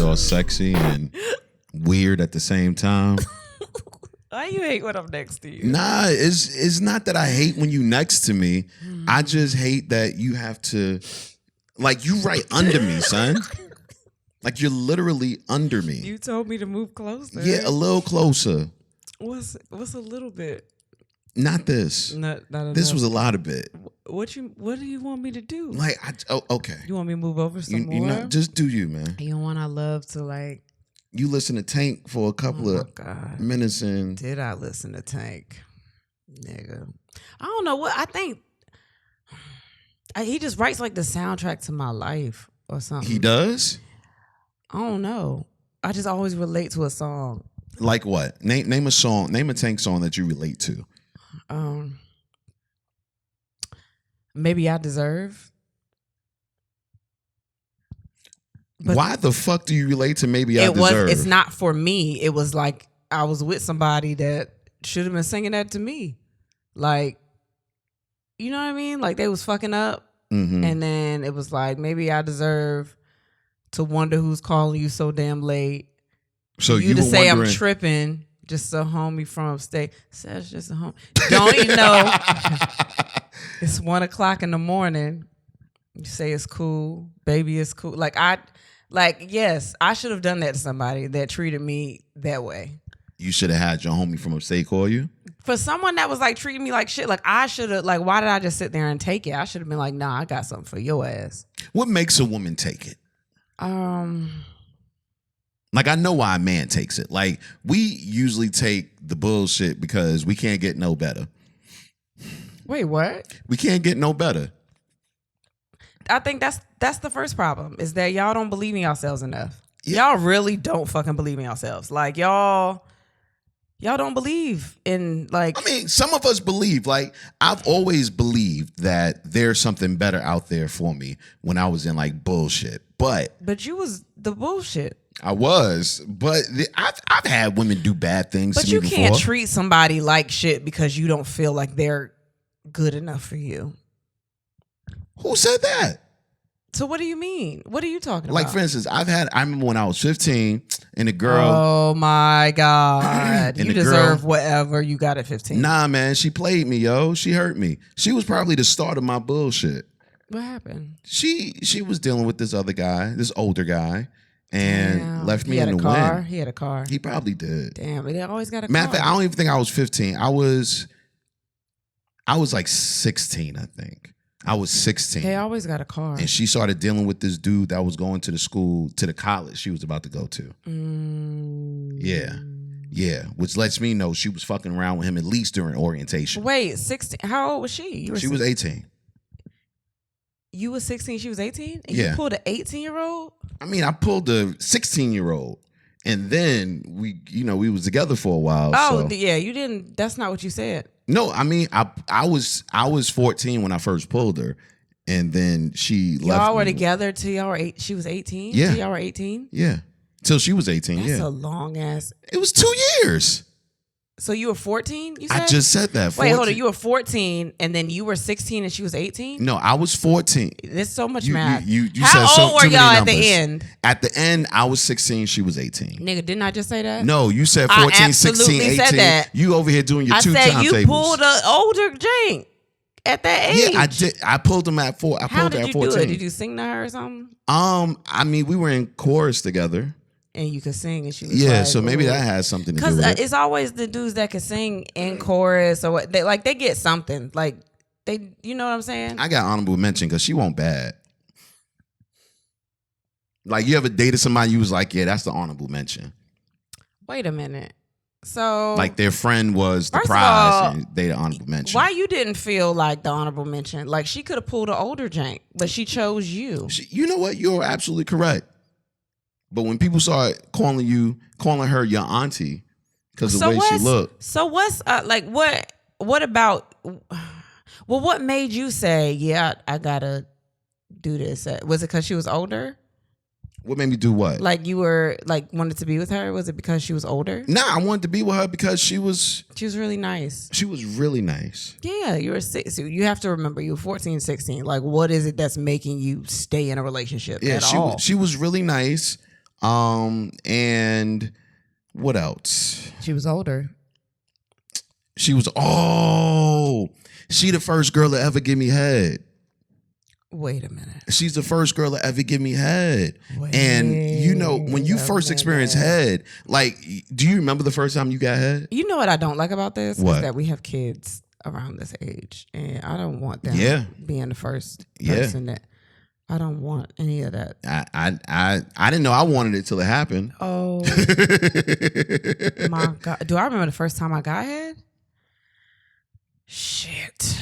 all sexy and weird at the same time. Why you hate when I'm next to you? Nah, it's not that I hate when you next to me. I just hate that you have to, like, you right under me, son. Like, you're literally under me. You told me to move closer. Yeah, a little closer. What's a little bit? Not this. Not this was a lot of bit. What do you want me to do? Like, okay. You want me to move over some more? You know, just do you, man. You want I love to like. You listen to Tank for a couple of minutes and. Did I listen to Tank? Nigga. I don't know what I think. He just writes like the soundtrack to my life or something. He does? I don't know. I just always relate to a song. Like what? Name a song. Name a Tank song that you relate to. Maybe I Deserve. But why the fuck do you relate to Maybe I Deserve? It's not for me. It was like I was with somebody that should have been singing that to me. Like, you know what I mean? Like they was fucking up. Mm-hmm. And then it was like, maybe I deserve to wonder who's calling you so damn late. So you to say wondering... I'm tripping, just a homie from upstate. Says just a homie. Don't you know? It's 1:00 in the morning. You say it's cool, baby, it's cool. Yes, I should have done that to somebody that treated me that way. You should have had your homie from upstate call you? For someone that was like treating me like shit, like I should have, like, why did I just sit there and take it? I should have been like, nah, I got something for your ass. What makes a woman take it? Like, I know why a man takes it. Like, we usually take the bullshit because we can't get no better. Wait, what? We can't get no better. I think that's the first problem, is that y'all don't believe in yourselves enough. Yeah. Y'all really don't fucking believe in yourselves. Like, y'all don't believe in, like... I mean, some of us believe. Like, I've always believed that there's something better out there for me when I was in, like, bullshit. But you was the bullshit. I was. But I've had women do bad things to me before. But you can't treat somebody like shit because you don't feel like they're good enough for you. Who said that? So what do you mean? What are you talking about? Like, for instance, I remember when I was 15 and a girl... Oh, my God. You deserve whatever you got at 15. Nah, man. She played me, yo. She hurt me. She was probably the start of my bullshit. What happened? She was dealing with this other guy, this older guy, and left me in the wind. He had a car. He probably did. Damn, but they always got a car. Matter of fact, I don't even think I was 15. I was like 16, I think. I was 16. They always got a car. And she started dealing with this dude that was going to the college she was about to go to. Yeah. Which lets me know she was fucking around with him at least during orientation. Wait, 16? How old was she? She was 18. You was 16, she was 18? And yeah. You pulled an 18-year-old? I mean, I pulled a 16-year-old. And then we was together for a while. Oh, so. Yeah, you didn't. That's not what you said. No, I mean, I was 14 when I first pulled her, and then she left. Y'all were together till y'all were she was 18? Yeah. Till y'all were 18? Yeah. Till she was 18, That's a long ass. It was 2 years. So you were 14, you said? I just said that. 14. Wait, hold on. You were 14, and then you were 16, and she was 18? No, I was 14. There's so much math. You How said old were y'all at the end? At the end, I was 16. She was 18. Nigga, didn't I just say that? No, you said 14, 16, 18. Said that. You over here doing your two timetables. I said you pulled an older jank at that age. Yeah, I did. I pulled him at 4. How did you do it? Did you sing to her or something? I mean, we were in chorus together. And you could sing, and she was like, so maybe that has something to do with it. Because it's always the dudes that can sing in chorus or what. They get something. Like, you know what I'm saying? I got honorable mention because she won't bad. Like, you ever dated somebody you was like, yeah, that's the honorable mention. Wait a minute. So, like, their friend was the prize and they the honorable mention. Why you didn't feel like the honorable mention? Like, she could have pulled an older jank, but she chose you. You know what? You're absolutely correct. But when people start calling her your auntie because of the way she looked. So what's what about, well, what made you say, yeah, I gotta do this? Was it because she was older? What made me do what? Like, you were wanted to be with her? Was it because she was older? Nah, I wanted to be with her because she was really nice. She was really nice. Yeah, you were 6. You have to remember, you were 14, 16. Like, what is it that's making you stay in a relationship at all? She was really nice. And what else? She was older. She was she the first girl to ever give me head. Wait a minute. She's the first girl to ever give me head. And you know, when you first experience head, like, do you remember the first time you got head? You know what I don't like about this? What? Is that we have kids around this age. And I don't want them being the first person that I don't want any of that. I didn't know I wanted it till it happened. Oh my God. Do I remember the first time I got head? Shit.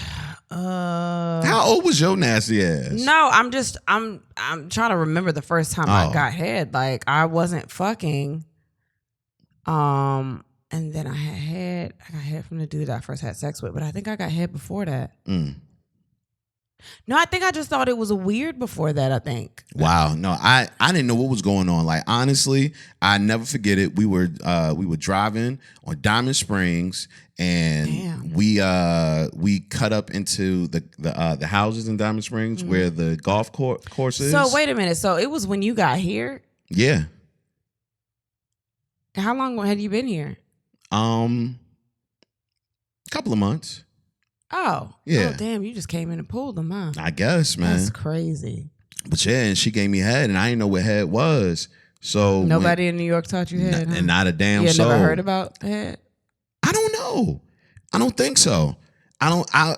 How old was your nasty ass? No, I'm trying to remember the first time I got head. Like, I wasn't fucking. And then I got head from the dude that I first had sex with, but I think I got head before that. No, I think I just thought it was weird before that, I think. Wow. No, I didn't know what was going on. Like, honestly, I never forget it. We were driving on Diamond Springs, and we cut up into the houses in Diamond Springs where the golf course is. So wait a minute. So it was when you got here? Yeah. How long had you been here? A couple of months. Oh. Yeah. Oh, damn, you just came in and pulled them, huh? I guess, man. That's crazy. But yeah, and she gave me head, and I didn't know what head was. So nobody in New York taught you head, huh? And not a damn soul. You never heard about head? I don't know. I don't think so. I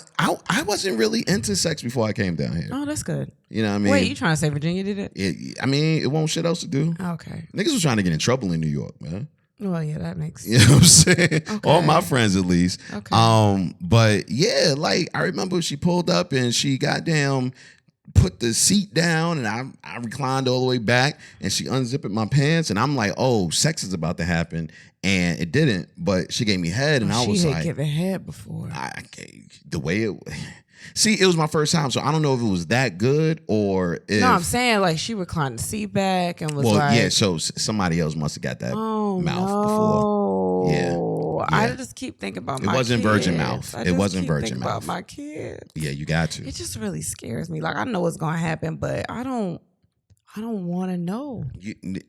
wasn't really into sex before I came down here. Oh, that's good. You know what I mean? Wait, you trying to say Virginia did it? It won't shit else to do. Okay. Niggas was trying to get in trouble in New York, man. Well, yeah, that makes sense. You know what I'm saying? Okay. All my friends, at least. Okay. But yeah, like, I remember she pulled up and she goddamn put the seat down, and I reclined all the way back, and she unzipped my pants, and I'm like, oh, sex is about to happen. And it didn't, but she gave me head, and I was like, she had given head before. The way it. See, it was my first time, so I don't know if it was that good or if. No, I'm saying, like, she reclined the seat back and was so somebody else must have got that mouth before. Yeah. I just keep thinking about my kids. It wasn't virgin mouth. It wasn't virgin mouth. About my kids. Yeah, you got to. It just really scares me. Like, I know what's going to happen, but I don't want to know.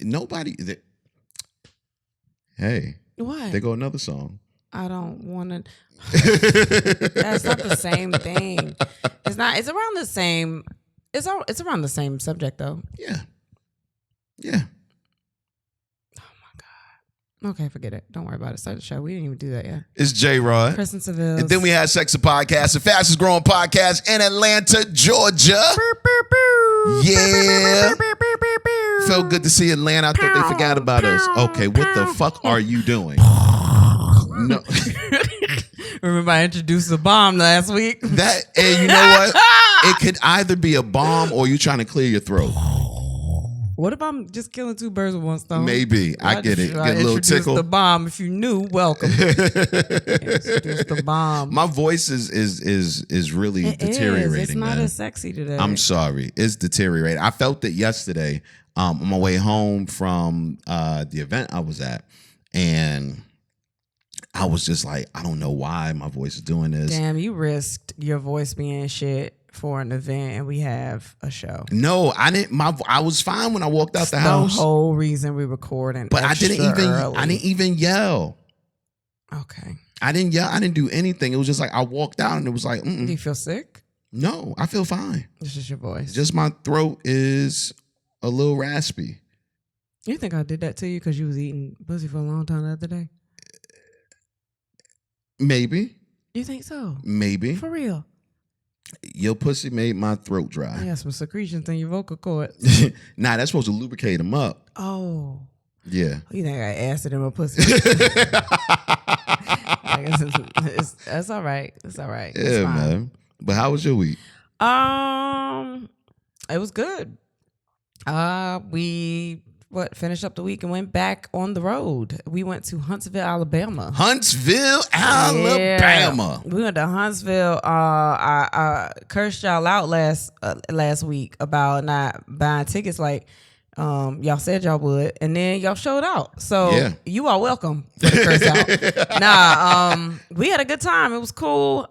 Nobody. Hey. What? There go another song. I don't want to. That's not the same thing. It's not. It's around the same. It's around the same subject though. Yeah. Oh my God. Okay, forget it. Don't worry about it. Start the show. We didn't even do that yet. It's J-Rod. Kristen Sivills. And then we had Sex and Podcast, the fastest growing podcast in Atlanta, Georgia. Yeah. Felt good to see Atlanta. I thought they forgot about us. Okay, what the fuck are you doing? No. Remember I introduced a bomb last week? And you know what? It could either be a bomb or you trying to clear your throat. What if I'm just killing two birds with one stone? Maybe. I get it. Get a little tickle. The bomb. If you knew, welcome. Introduce the bomb. My voice is really deteriorating. It's not man. as sexy today. I'm sorry. It's deteriorating. I felt it yesterday on my way home from the event I was at, and I was just like, I don't know why my voice is doing this. Damn, you risked your voice being shit for an event, and we have a show. No, I didn't. I was fine when I walked out the house. The whole reason we recording, but I didn't even yell. Okay. I didn't yell. I didn't do anything. It was just like I walked out, and it was like, Do you feel sick? No, I feel fine. It's just your voice. Just my throat is a little raspy. You think I did that to you because you was eating pussy for a long time the other day? Maybe. You think so? Maybe. For real? Your pussy made my throat dry. You got some secretions in your vocal cords. Nah, that's supposed to lubricate them up. Oh. Yeah. You think I got acid in my pussy? That's all right. It's all right. Yeah, man. But how was your week? It was good. We finished up the week and went back on the road. We went to Huntsville, Alabama. Huntsville, Alabama. Yeah. We went to Huntsville. I cursed y'all out last week about not buying tickets like y'all said y'all would, and then y'all showed out. So you are welcome for the curse out. We had a good time. It was cool.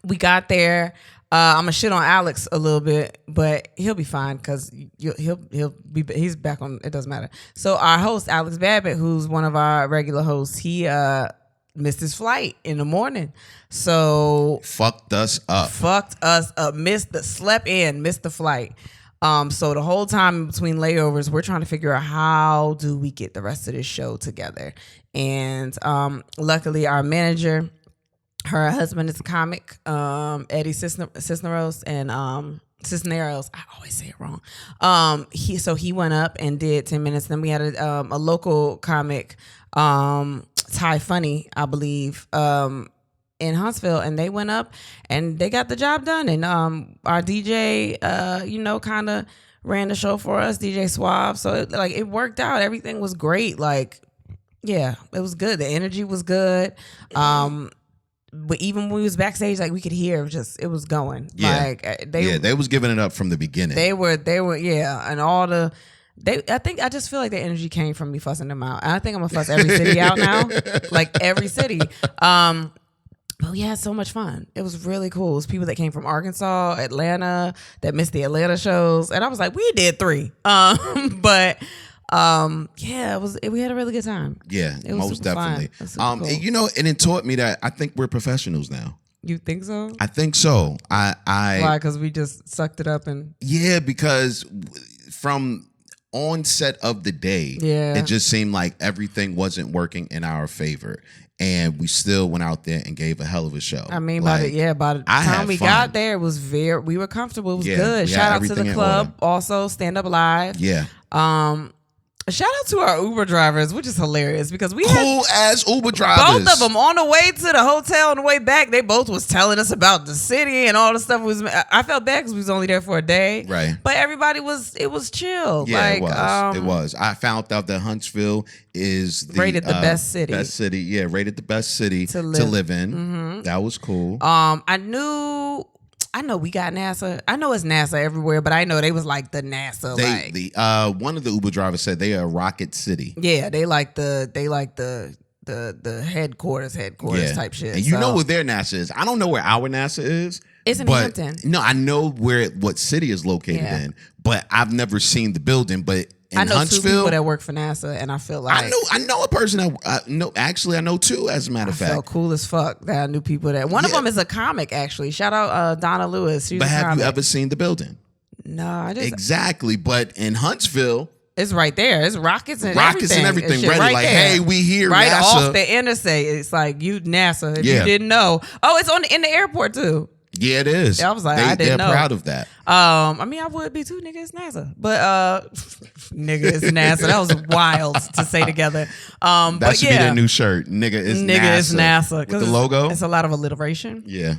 We got there. I'm gonna shit on Alex a little bit, but he'll be fine because he's back on. It doesn't matter. So our host Alex Babbitt, who's one of our regular hosts, he missed his flight in the morning, so fucked us up. Missed the flight. So the whole time between layovers, we're trying to figure out how do we get the rest of this show together. And luckily, our manager, her husband is a comic, Eddie Cisneros, and Cisneros. I always say it wrong. He went up and did 10 minutes. Then we had a local comic, Ty Funny, I believe, in Huntsville, and they went up and they got the job done. And our DJ, kind of ran the show for us, DJ Suave. So it worked out. Everything was great. Yeah, it was good. The energy was good. But even when we was backstage, we could hear it was going. Yeah. They was giving it up from the beginning. They were, and all the. I just feel like the energy came from me fussing them out. And I think I'm gonna fuss every city out now, every city. But we had so much fun. It was really cool. It was people that came from Arkansas, Atlanta, that missed the Atlanta shows, and I was like, we did 3. But it was. We had a really good time. Yeah, it was most definitely. Cool. And it taught me that I think we're professionals now. You think so? I think so. Why? Because we just sucked it up and. Yeah, because from onset of the day, it just seemed like everything wasn't working in our favor, and we still went out there and gave a hell of a show. I mean, by the time we got there, it was we were comfortable. It was good. Shout out to the club, also Stand Up Live. Yeah. Shout out to our Uber drivers, which is hilarious because we cool ass Uber drivers. Both of them on the way to the hotel, on the way back, they both was telling us about the city and all the stuff. I felt bad because we was only there for a day, right? But everybody it was chill. Yeah, it was. I found out that Huntsville is rated the best city. Best city, yeah, rated the best city to live in. Mm-hmm. That was cool. I know we got NASA. I know it's NASA everywhere, but I know they was like the NASA. One of the Uber drivers said they are a rocket city. Yeah, they like the headquarters type shit. And you know where their NASA is. I don't know where our NASA is. It's in Hampton. No, I know what city is located in, but I've never seen the building. But I know Huntsville, 2 people that work for NASA, and I feel like I know a person that I know 2. As a matter of fact, I felt cool as fuck that I knew people that. One of them is a comic, actually. Shout out Donna Lewis. But have you ever seen the building? No, I just exactly. But in Huntsville, it's right there. It's rockets and everything ready. Right there. Hey, we here. Right NASA. Off the interstate. It's like you NASA. If you didn't know. Oh, it's in the airport too. Yeah, it is. I was like, I didn't know. They're proud of that. I mean, I would be too. Nigga, it's NASA. But nigga, it's NASA. That was wild to say together. That should be their new shirt. Nigga, it's NASA. Nigga, it's NASA. With the logo. It's a lot of alliteration. Yeah.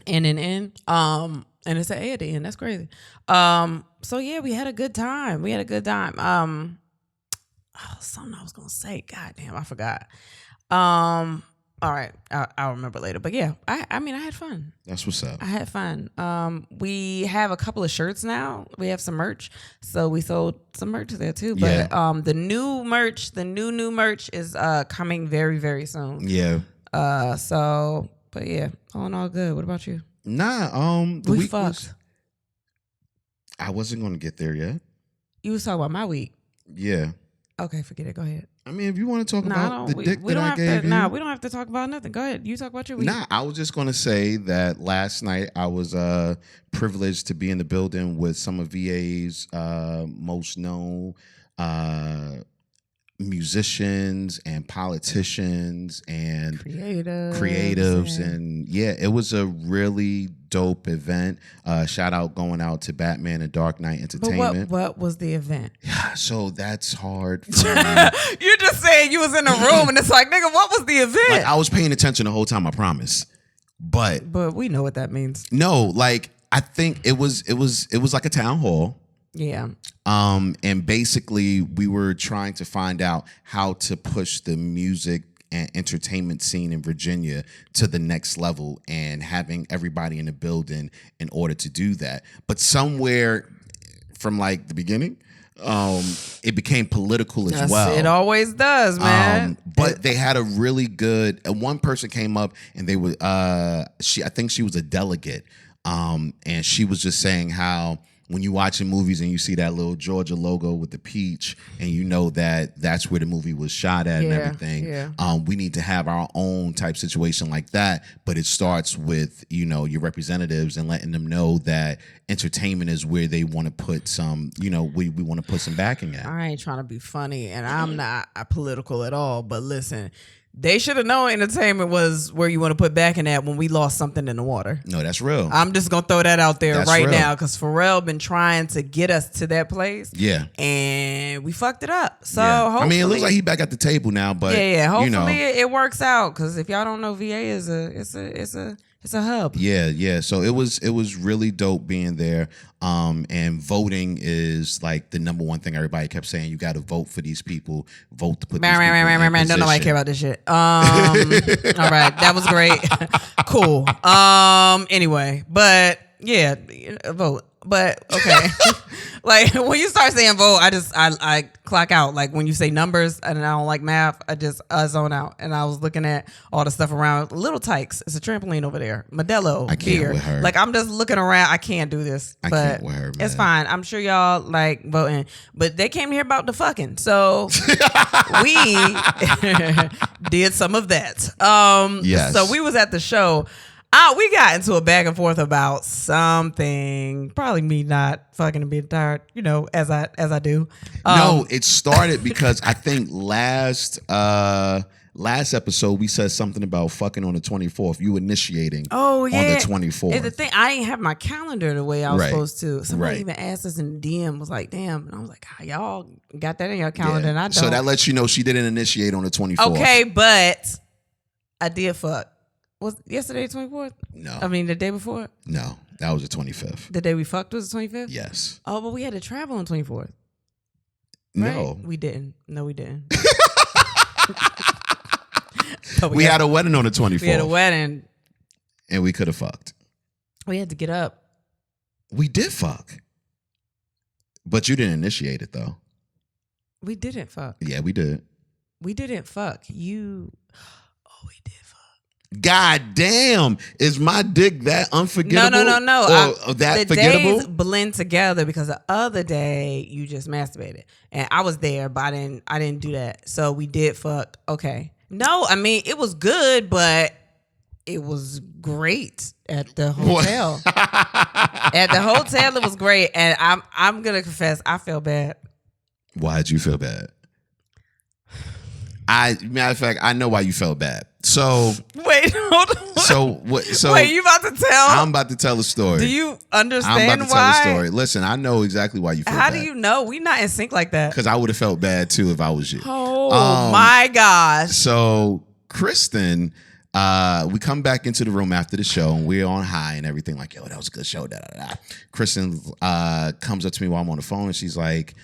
N and N. And it's an A at the end. That's crazy. So yeah, we had a good time. Something I was gonna say. God damn, I forgot. All right, I'll remember later. But yeah, I mean, I had fun. That's what's up. I had fun. We have a couple of shirts now. We have some merch, so we sold some merch there too. But the new merch is coming very, very soon. Yeah. But yeah, all in all good. What about you? Nah. The we week fucked. I wasn't gonna get there yet. You was talking about my week. Yeah. Okay, forget it. Go ahead. I mean, if you want to talk about the dick that I gave you. Nah, we don't have to talk about nothing. Go ahead. You talk about your week. Nah, I was just going to say that last night I was privileged to be in the building with some of VA's most known musicians and politicians and creatives and it was a really dope event. Shout out going out to Batman and Dark Knight Entertainment. But what was the event? So that's hard for me. You're just saying you was in a room and it's like, nigga, what was the event? Like, I was paying attention the whole time, I promise. But we know what that means. No, like I think it was like a town hall. Yeah. And basically we were trying to find out how to push the music and entertainment scene in Virginia to the next level and having everybody in the building in order to do that. But somewhere from like the beginning, it became political as well. It always does, man. But they had a really good, one person came up and they were, I think she was a delegate. And she was just saying how when you watching movies and you see that little Georgia logo with the peach, and you know that that's where the movie was shot at and everything. Yeah. We need to have our own type situation like that, but it starts with, you know, your representatives and letting them know that entertainment is where they want to put some, you know, we want to put some backing at. I ain't trying to be funny, and I'm not political at all, but listen, they should have known entertainment was where you want to put backing at when we lost something in the water. No, that's real. I'm just going to throw that out there That's right real. now, because Pharrell been trying to get us to that place. Yeah. And we fucked it up. So Yeah. hopefully, I mean, it looks like he back at the table now, but hopefully you know. it works out, because if y'all don't know, VA is a hub. Yeah. So it was really dope being there. And voting is like the number one thing everybody kept saying. You got to vote for these people. Vote to put these people in position. Don't nobody care about this shit. All right, that was great. Cool. Anyway, but yeah, vote. But okay. Like when you start saying vote, I clock out. Like when you say numbers and I don't like math, I zone out. And I was looking at all the stuff around. Little Tykes, it's a trampoline over there. Modelo, I can't beer. with her. Like I'm just looking around. I can't do this. I but can't with her, man. it's fine. I'm sure y'all like voting. But they came here about the fucking. So we did some of that. Yes. So we was at the show. We got into a back and forth about something. Probably me not fucking and being tired, you know, as I do. No, it started because I think last episode we said something about fucking on the 24th. You initiating on the 24th. It's the thing, I didn't have my calendar the way I was Right. supposed to. Somebody Right. even asked us in the DM, was like, damn. And I was like, how y'all got that in your calendar and I don't. So that lets you know she didn't initiate on the 24th. Okay, but I did fuck. Was yesterday 24th? No. I mean, the day before? No, that was the 25th. The day we fucked was the 25th? Yes. Oh, but we had to travel on 24th. No. Right? We didn't. No, we didn't. We had a wedding on the 24th. We had a wedding. And we could have fucked. We had to get up. We did fuck. But you didn't initiate it, though. We didn't fuck. Yeah, we did. We didn't fuck. You. Oh, we did fuck. God damn. Is my dick that unforgettable? No. Or that the forgettable? days blend together because the other day you just masturbated. And I was there, but I didn't do that. So we did fuck. Okay. No, I mean, it was good, but it was great at the hotel. At the hotel, it was great. And I'm going to confess, I felt bad. Why'd you feel bad? Matter of fact, I know why you felt bad. So wait, hold on. So wait, you about to tell? I'm about to tell a story. Do you understand why? I'm about to tell a story. Listen, I know exactly why you feel How bad. do you know? We not in sync like that. Because I would have felt bad too if I was you. Oh my gosh. So Kristen, we come back into the room after the show and we're on high and everything, like, yo, that was a good show. Da, da, da. Kristen comes up to me while I'm on the phone and she's like,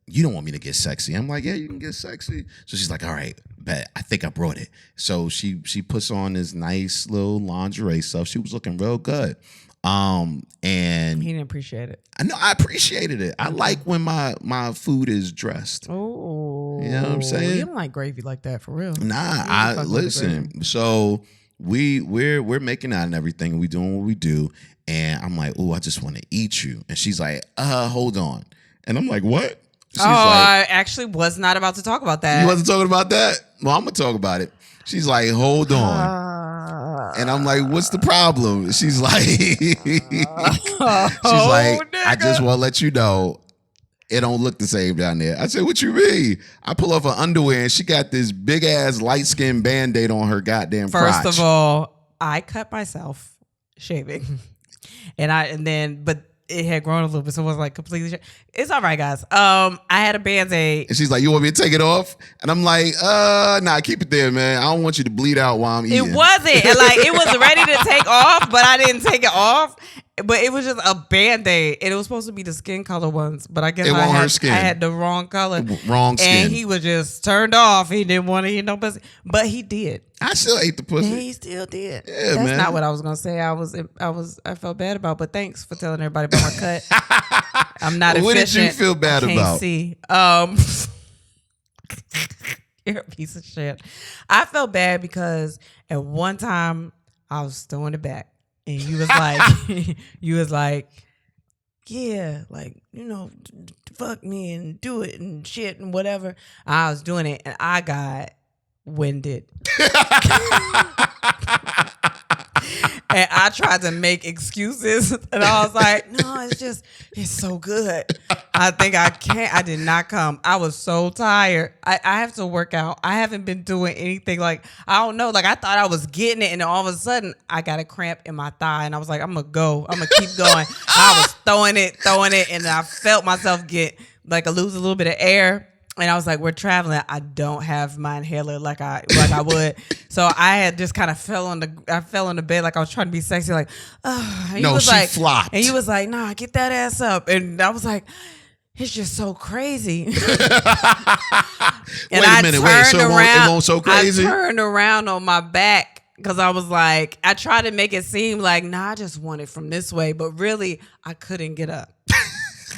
you don't want me to get sexy. I'm like, yeah, you can get sexy. So she's like, all right, bet. I think I brought it. So she puts on this nice little lingerie stuff. She was looking real good. And he didn't appreciate it. I know I appreciated it. I like when my food is dressed. Oh, you know what I'm saying? You don't like gravy like that for real. Nah, I listen. So we're making out and everything, and we doing what we do. And I'm like, oh, I just want to eat you. And she's like, hold on. And I'm like, what? She's like, I actually was not about to talk about that. You wasn't talking about that? Well, I'm gonna talk about it. She's like, hold on. And I'm like, what's the problem? She's like, I just want to let you know it don't look the same down there. I said, what you mean? I pull off her underwear and she got this big ass light skin Band-Aid on her goddamn crotch. First of all, I cut myself shaving. But it had grown a little bit, so it was like completely. It's all right, guys. I had a Band-Aid. And she's like, you want me to take it off? And I'm like, nah, keep it there, man. I don't want you to bleed out while I'm eating. It wasn't. Like, it was ready to take off, but I didn't take it off. But it was just a Band-Aid. And it was supposed to be the skin color ones. But I guess I had the wrong color. Wrong skin. And he was just turned off. He didn't want to eat no pussy. But he did. I still ate the pussy. He still did. Yeah, That's man. not what I was gonna say. I felt bad about. But thanks for telling everybody about my cut. I'm not efficient. What did you feel bad I can't about? See. You're a piece of shit. I felt bad because at one time I was throwing it back. And you was like, you was like, yeah, like, fuck me and do it and shit and whatever. I was doing it and I got winded. And I tried to make excuses and I was like, no, it's so good. I think I can't. I did not come. I was so tired. I have to work out. I haven't been doing anything. Like, I don't know. Like, I thought I was getting it and all of a sudden I got a cramp in my thigh and I was like, I'm going to go. I'm going to keep going. I was throwing it. And I felt myself get like lose a little bit of air. And I was like, we're traveling. I don't have my inhaler like I would. So I had just kind of fell on the bed like I was trying to be sexy, like, oh. No, she flopped. And he was like, nah, get that ass up. And I was like, it's just so crazy. And wait a minute, so it won't so crazy? I turned around on my back because I was like, I tried to make it seem like, nah, I just want it from this way. But really, I couldn't get up.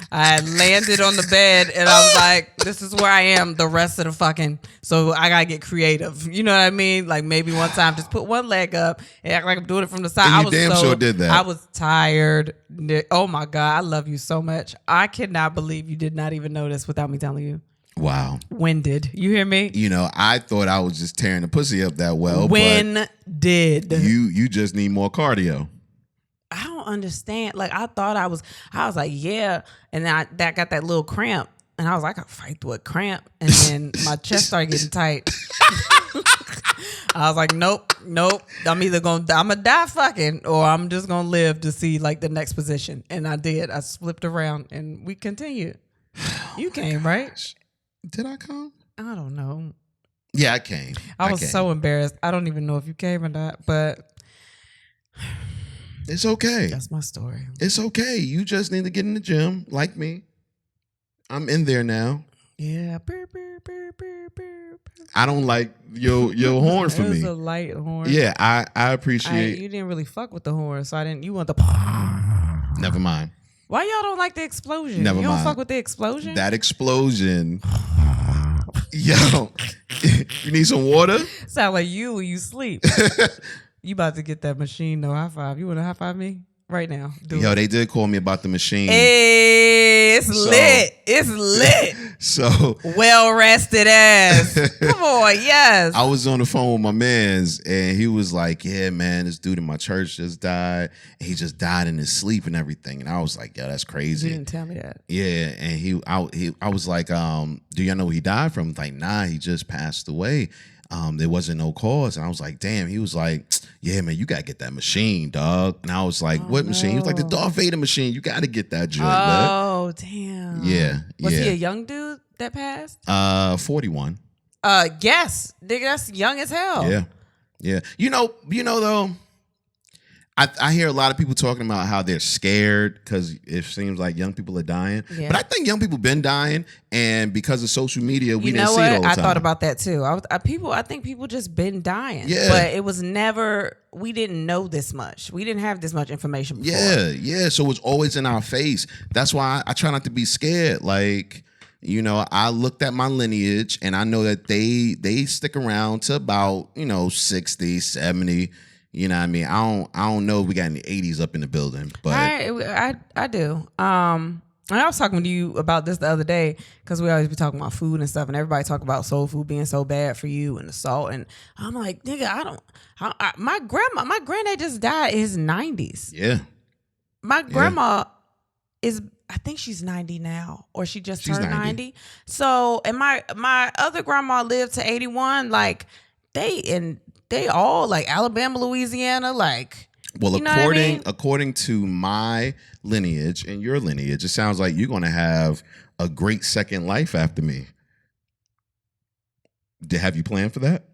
I landed on the bed and I was like, this is where I am the rest of the fucking, so I gotta get creative. You know what I mean? Like maybe one time just put one leg up and act like I'm doing it from the side. And you sure did that. I was tired. Oh my God, I love you so much. I cannot believe you did not even notice without me telling you. Wow. Winded. You hear me? I thought I was just tearing the pussy up that well. Winded. You just need more cardio. I don't understand. Like I thought I was like, yeah. And then that got that little cramp. And I was like, I could fight through a cramp. And then my chest started getting tight. I was like, nope. I'm either I'm gonna die fucking or I'm just gonna live to see like the next position. And I did. I flipped around and we continued. You came, right? Did I come? I don't know. Yeah, I came. I was so embarrassed. I don't even know if you came or not, but it's okay. That's my story. It's okay. You just need to get in the gym like me. I'm in there now. Yeah. I don't like your horn for me. It was a light horn. Yeah, I appreciate. You didn't really fuck with the horn, so I didn't. You want the. Never mind. Why y'all don't like the explosion? Never you mind. don't fuck with the explosion? That explosion. Yo, you need some water? Sound like you when you sleep. You about to get that machine, no high five. You want to high five me right now? Yo, they did call me about the machine. Hey, it's lit. It's lit. So well rested ass. Come on, yes. I was on the phone with my mans, and he was like, "Yeah, man, this dude in my church just died. And he just died in his sleep and everything." And I was like, "Yeah, that's crazy." You didn't tell me that. Yeah, and I was like, "Do y'all know who he died from?" Like, nah, he just passed away. There wasn't no cause. And I was like, damn. He was like, yeah, man, you got to get that machine, dog. And I was like, what machine? He was like, the Darth Vader machine. You got to get that joint, man. Oh, damn. Yeah. Was he a young dude that passed? 41. Yes. Nigga, that's young as hell. Yeah. Yeah. You know though, I hear a lot of people talking about how they're scared because it seems like young people are dying. Yeah. But I think young people been dying, and because of social media, we didn't see it all the time. I thought about that too. I think people just been dying. Yeah. But it was never, we didn't know this much. We didn't have this much information before. Yeah. So it's always in our face. That's why I try not to be scared. Like, I looked at my lineage, and I know that they stick around to about, 60, 70. You know what I mean? I don't know if we got any 80s up in the building, but I do. And I was talking to you about this the other day because we always be talking about food and stuff, and everybody talk about soul food being so bad for you and the salt. And I'm like, nigga, my granddad just died in his 90s. Yeah. My grandma is, I think she's 90 now, or she just turned 90. So, and my other grandma lived to 81. Like they all like Alabama, Louisiana, like. Well, according to my lineage and your lineage, it sounds like you're going to have a great second life after me. Have you planned for that?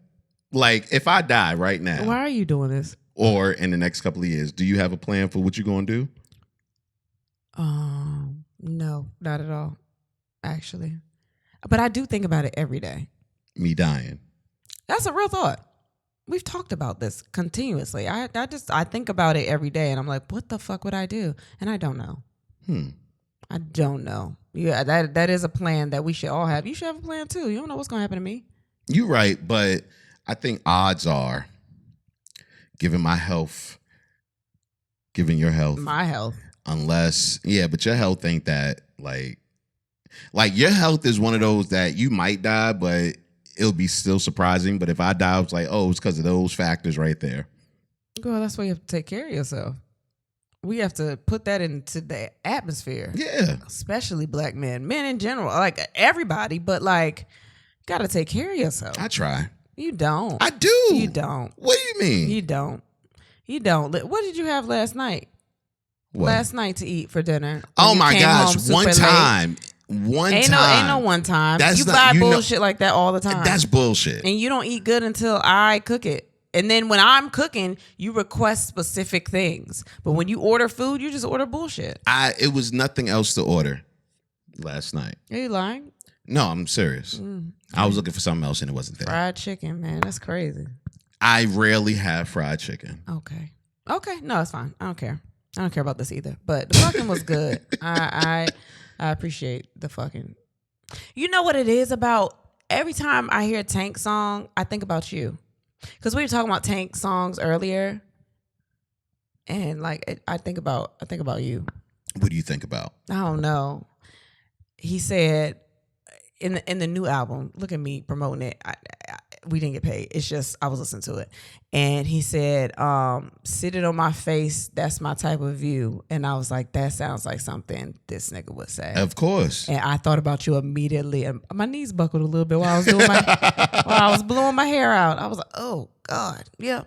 Like, if I die right now. Why are you doing this? Or in the next couple of years, do you have a plan for what you're going to do? No, not at all, actually. But I do think about it every day. Me dying. That's a real thought. We've talked about this continuously. I think about it every day, and I'm like, what the fuck would I do? And I don't know. I don't know. Yeah, that is a plan that we should all have. You should have a plan too. You don't know what's gonna happen to me. You're right, but I think odds are, given my health, given your health. My health. Unless, but your health ain't that, like your health is one of those that you might die, but it'll be still surprising. But if I die, it's like, oh, it's because of those factors right there. Girl, that's why you have to take care of yourself. We have to put that into the atmosphere. Yeah. Especially black men. Men in general. Like everybody, but like, got to take care of yourself. I try. You don't. I do. You don't. What do you mean? You don't. You don't. What did you have last night? What? Last night to eat for dinner. Oh my gosh. One time. Ain't no one time. You buy bullshit like that all the time. That's bullshit. And you don't eat good until I cook it. And then when I'm cooking, you request specific things. But when you order food, you just order bullshit. It was nothing else to order last night. Are you lying? No, I'm serious. I was looking for something else and it wasn't there. Fried chicken, man. That's crazy. I rarely have fried chicken. Okay. No, it's fine. I don't care. I don't care about this either. But the fucking was good. I appreciate the fucking. You know what it is about? Every time I hear a Tank song, I think about you. Because we were talking about Tank songs earlier, and like I think about you. What do you think about? I don't know. He said in the new album, look at me promoting it. We didn't get paid. It's just I was listening to it, and he said, "Sit it on my face. That's my type of view." And I was like, "That sounds like something this nigga would say." Of course. And I thought about you immediately, and my knees buckled a little bit while I was doing while I was blowing my hair out. I was like, "Oh God, yeah,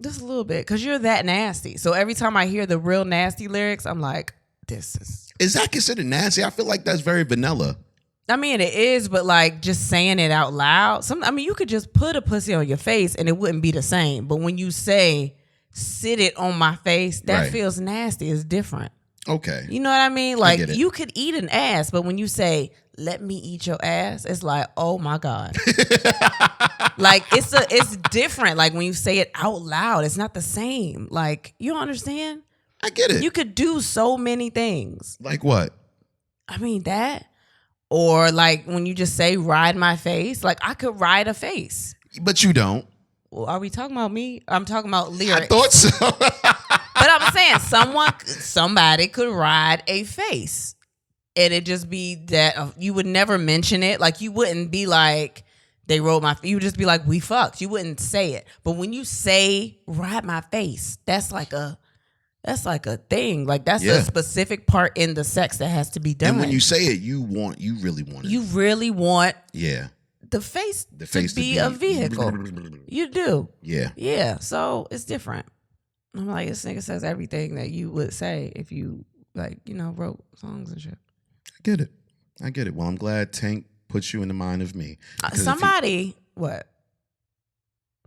just a little bit," because you're that nasty. So every time I hear the real nasty lyrics, I'm like, "This is that considered nasty?" I feel like that's very vanilla. I mean, it is, but like just saying it out loud. You could just put a pussy on your face and it wouldn't be the same. But when you say, "Sit it on my face," that feels nasty. It's different. Okay. You know what I mean? Like you could eat an ass, but when you say, "Let me eat your ass," it's like, oh my God. Like it's different. Like when you say it out loud, it's not the same. Like, you don't understand? I get it. You could do so many things. Like what? I mean, that. Or like when you just say "ride my face," like I could ride a face. But you don't. Well, are we talking about me? I'm talking about lyrics. I thought so. But I'm saying somebody could ride a face. And it just be that you would never mention it. Like you wouldn't be like, "They rode my face." You would just be like, "We fucked." You wouldn't say it. But when you say "ride my face," that's like a thing. Like that's a specific part in the sex that has to be done. And when you say it, you really want it. You really want the face to be a vehicle. You do. Yeah. Yeah. So it's different. I'm like, this nigga says everything that you would say if you wrote songs and shit. I get it. Well, I'm glad Tank puts you in the mind of me. What?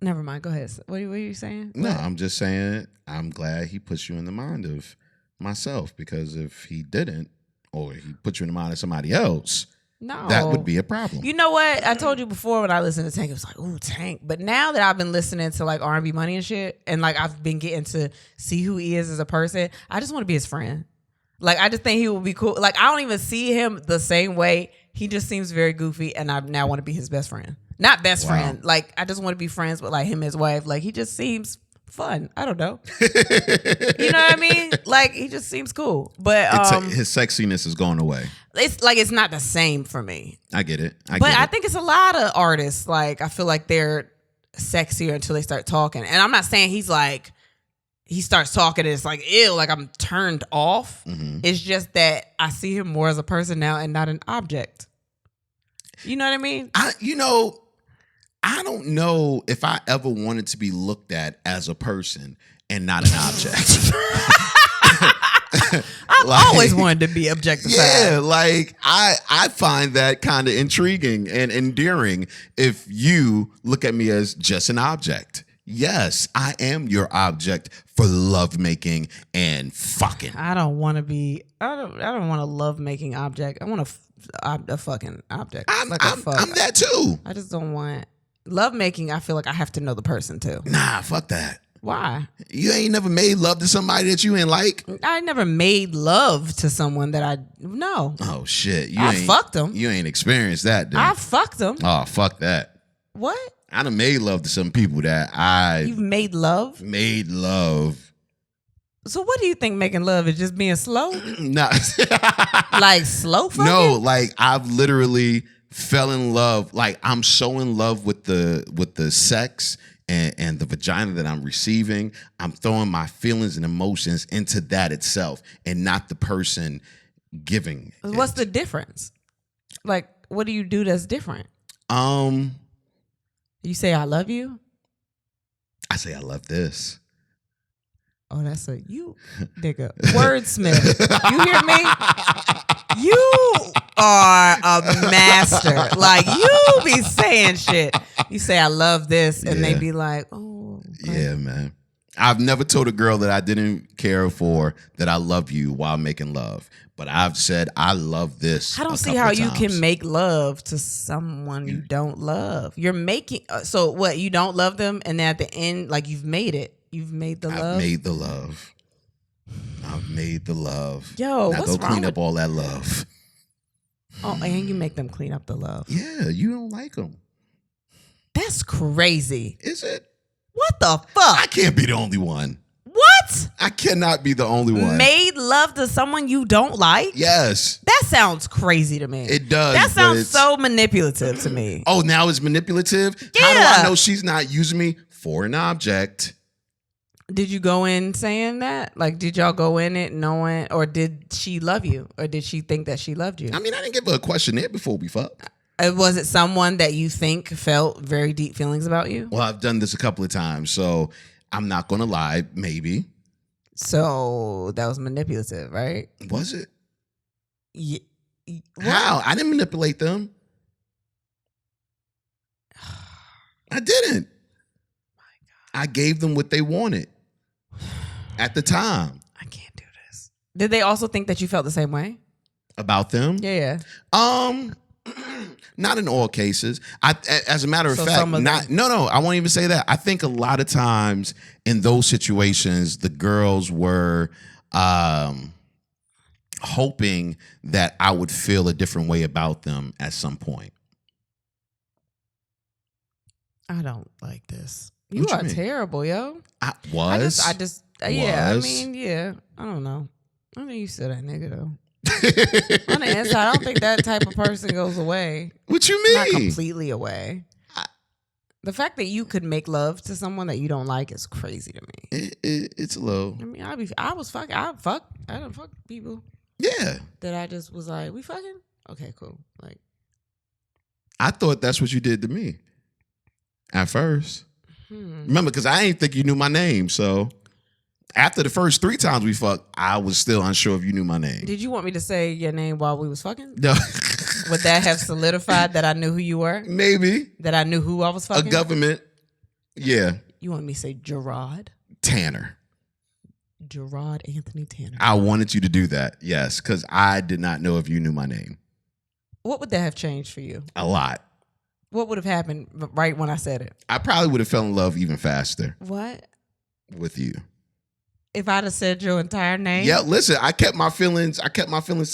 Never mind. Go ahead. What are you saying? No, I'm just saying I'm glad he puts you in the mind of myself, because if he didn't, or he put you in the mind of somebody else, that would be a problem. You know what? I told you before when I listened to Tank, it was like, ooh, Tank. But now that I've been listening to like R&B Money and shit, and like I've been getting to see who he is as a person, I just want to be his friend. Like I just think he would be cool. Like I don't even see him the same way. He just seems very goofy, and I now want to be his best friend. Not best friend. Like I just want to be friends with like him and his wife. Like he just seems fun. I don't know. You know what I mean? Like he just seems cool. But his sexiness is going away. It's not the same for me. I get it. I think it's a lot of artists. Like I feel like they're sexier until they start talking. And I'm not saying he's like he starts talking and it's like ew, like I'm turned off. Mm-hmm. It's just that I see him more as a person now and not an object. You know what I mean? I don't know if I ever wanted to be looked at as a person and not an object. I've always wanted to be objectified. Yeah, like I find that kind of intriguing and endearing if you look at me as just an object. Yes, I am your object for lovemaking and fucking. I don't want a lovemaking object. I want a fucking object. I'm that too. I just don't want lovemaking. I feel like I have to know the person too. Nah, fuck that. Why? You ain't never made love to somebody that you ain't like? I never made love to someone that no. Oh shit. I fucked them. You ain't experienced that, dude. I fucked them. Oh, fuck that. What? I done made love to some people that You've made love? Made love. So what do you think making love is? Just being slow? No. Like slow fucking? No, like I've literally fell in love. Like I'm so in love with the sex and the vagina that I'm receiving. I'm throwing my feelings and emotions into that itself and not the person giving it. What's the difference? Like, what do you do that's different? You say I love you? I say I love this. Oh, that's a you nigga. Wordsmith. You hear me? You are a master. Like, you be saying shit. You say I love this, and they be like, oh. Okay. Yeah, man. I've never told a girl that I didn't care for that I love you while making love. But I've said I love this. I don't see how you can make love to someone you don't love. You're making so what? You don't love them, and then at the end, like you've made it. You've made the love. I've made the love. I've made the love. Yo, now what's go wrong clean with... up all that love. Oh, and you make them clean up the love. Yeah, you don't like them. That's crazy. Is it? What the fuck? I can't be the only one. What? I cannot be the only one. Made love to someone you don't like? Yes. That sounds crazy to me. It does. That sounds so manipulative to me. Oh, now it's manipulative? Yeah. How do I know she's not using me for an object? Did you go in saying that? Like, did y'all go in it knowing, or did she love you? Or did she think that she loved you? I mean, I didn't give her a questionnaire before we fucked. Was it someone that you think felt very deep feelings about you? Well, I've done this a couple of times, so I'm not going to lie, maybe. So that was manipulative, right? Was it? Yeah. How? I didn't manipulate them. I didn't. I gave them what they wanted at the time. I can't do this. Did they also think that you felt the same way? About them? Yeah. Not in all cases. As a matter of fact, no, I won't even say that. I think a lot of times in those situations, the girls were hoping that I would feel a different way about them at some point. I don't like this. You are terrible, yo. I was. Yeah, I mean, yeah. I don't know. I mean, you still that nigga, though. On the inside, I don't think that type of person goes away. What you mean? Not completely away. The fact that you could make love to someone that you don't like is crazy to me. It's a little. I mean, I done fuck people. Yeah. That I just was like, we fucking? Okay, cool. Like, I thought that's what you did to me. At first. Remember, because I ain't think you knew my name, so after the first 3 times we fucked, I was still unsure if you knew my name. Did you want me to say your name while we was fucking? No. Would that have solidified that I knew who you were? Maybe. That I knew who I was fucking? A government. Yeah. You want me to say Gerard? Tanner. Gerard Anthony Tanner. I wanted you to do that, yes, because I did not know if you knew my name. What would that have changed for you? A lot. What would have happened right when I said it? I probably would have fell in love even faster. What? With you. If I'd have said your entire name? Yeah, listen, I kept my feelings to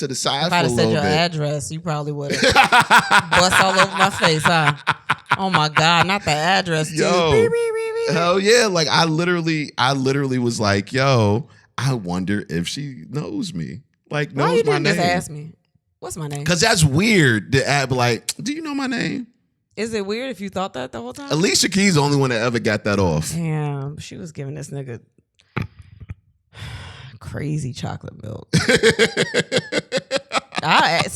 the side for a little bit. If I'd have said your address, you probably would have bust all over my face, huh? Oh my God, not the address, dude. Yo, hell yeah. Like I literally was like, yo, I wonder if she knows me. Like, knows my name. Why you didn't just ask me? What's my name? Because that's weird to add, like, do you know my name? Is it weird if you thought that the whole time? Alicia Keys the only one that ever got that off. Damn, she was giving this nigga crazy chocolate milk. So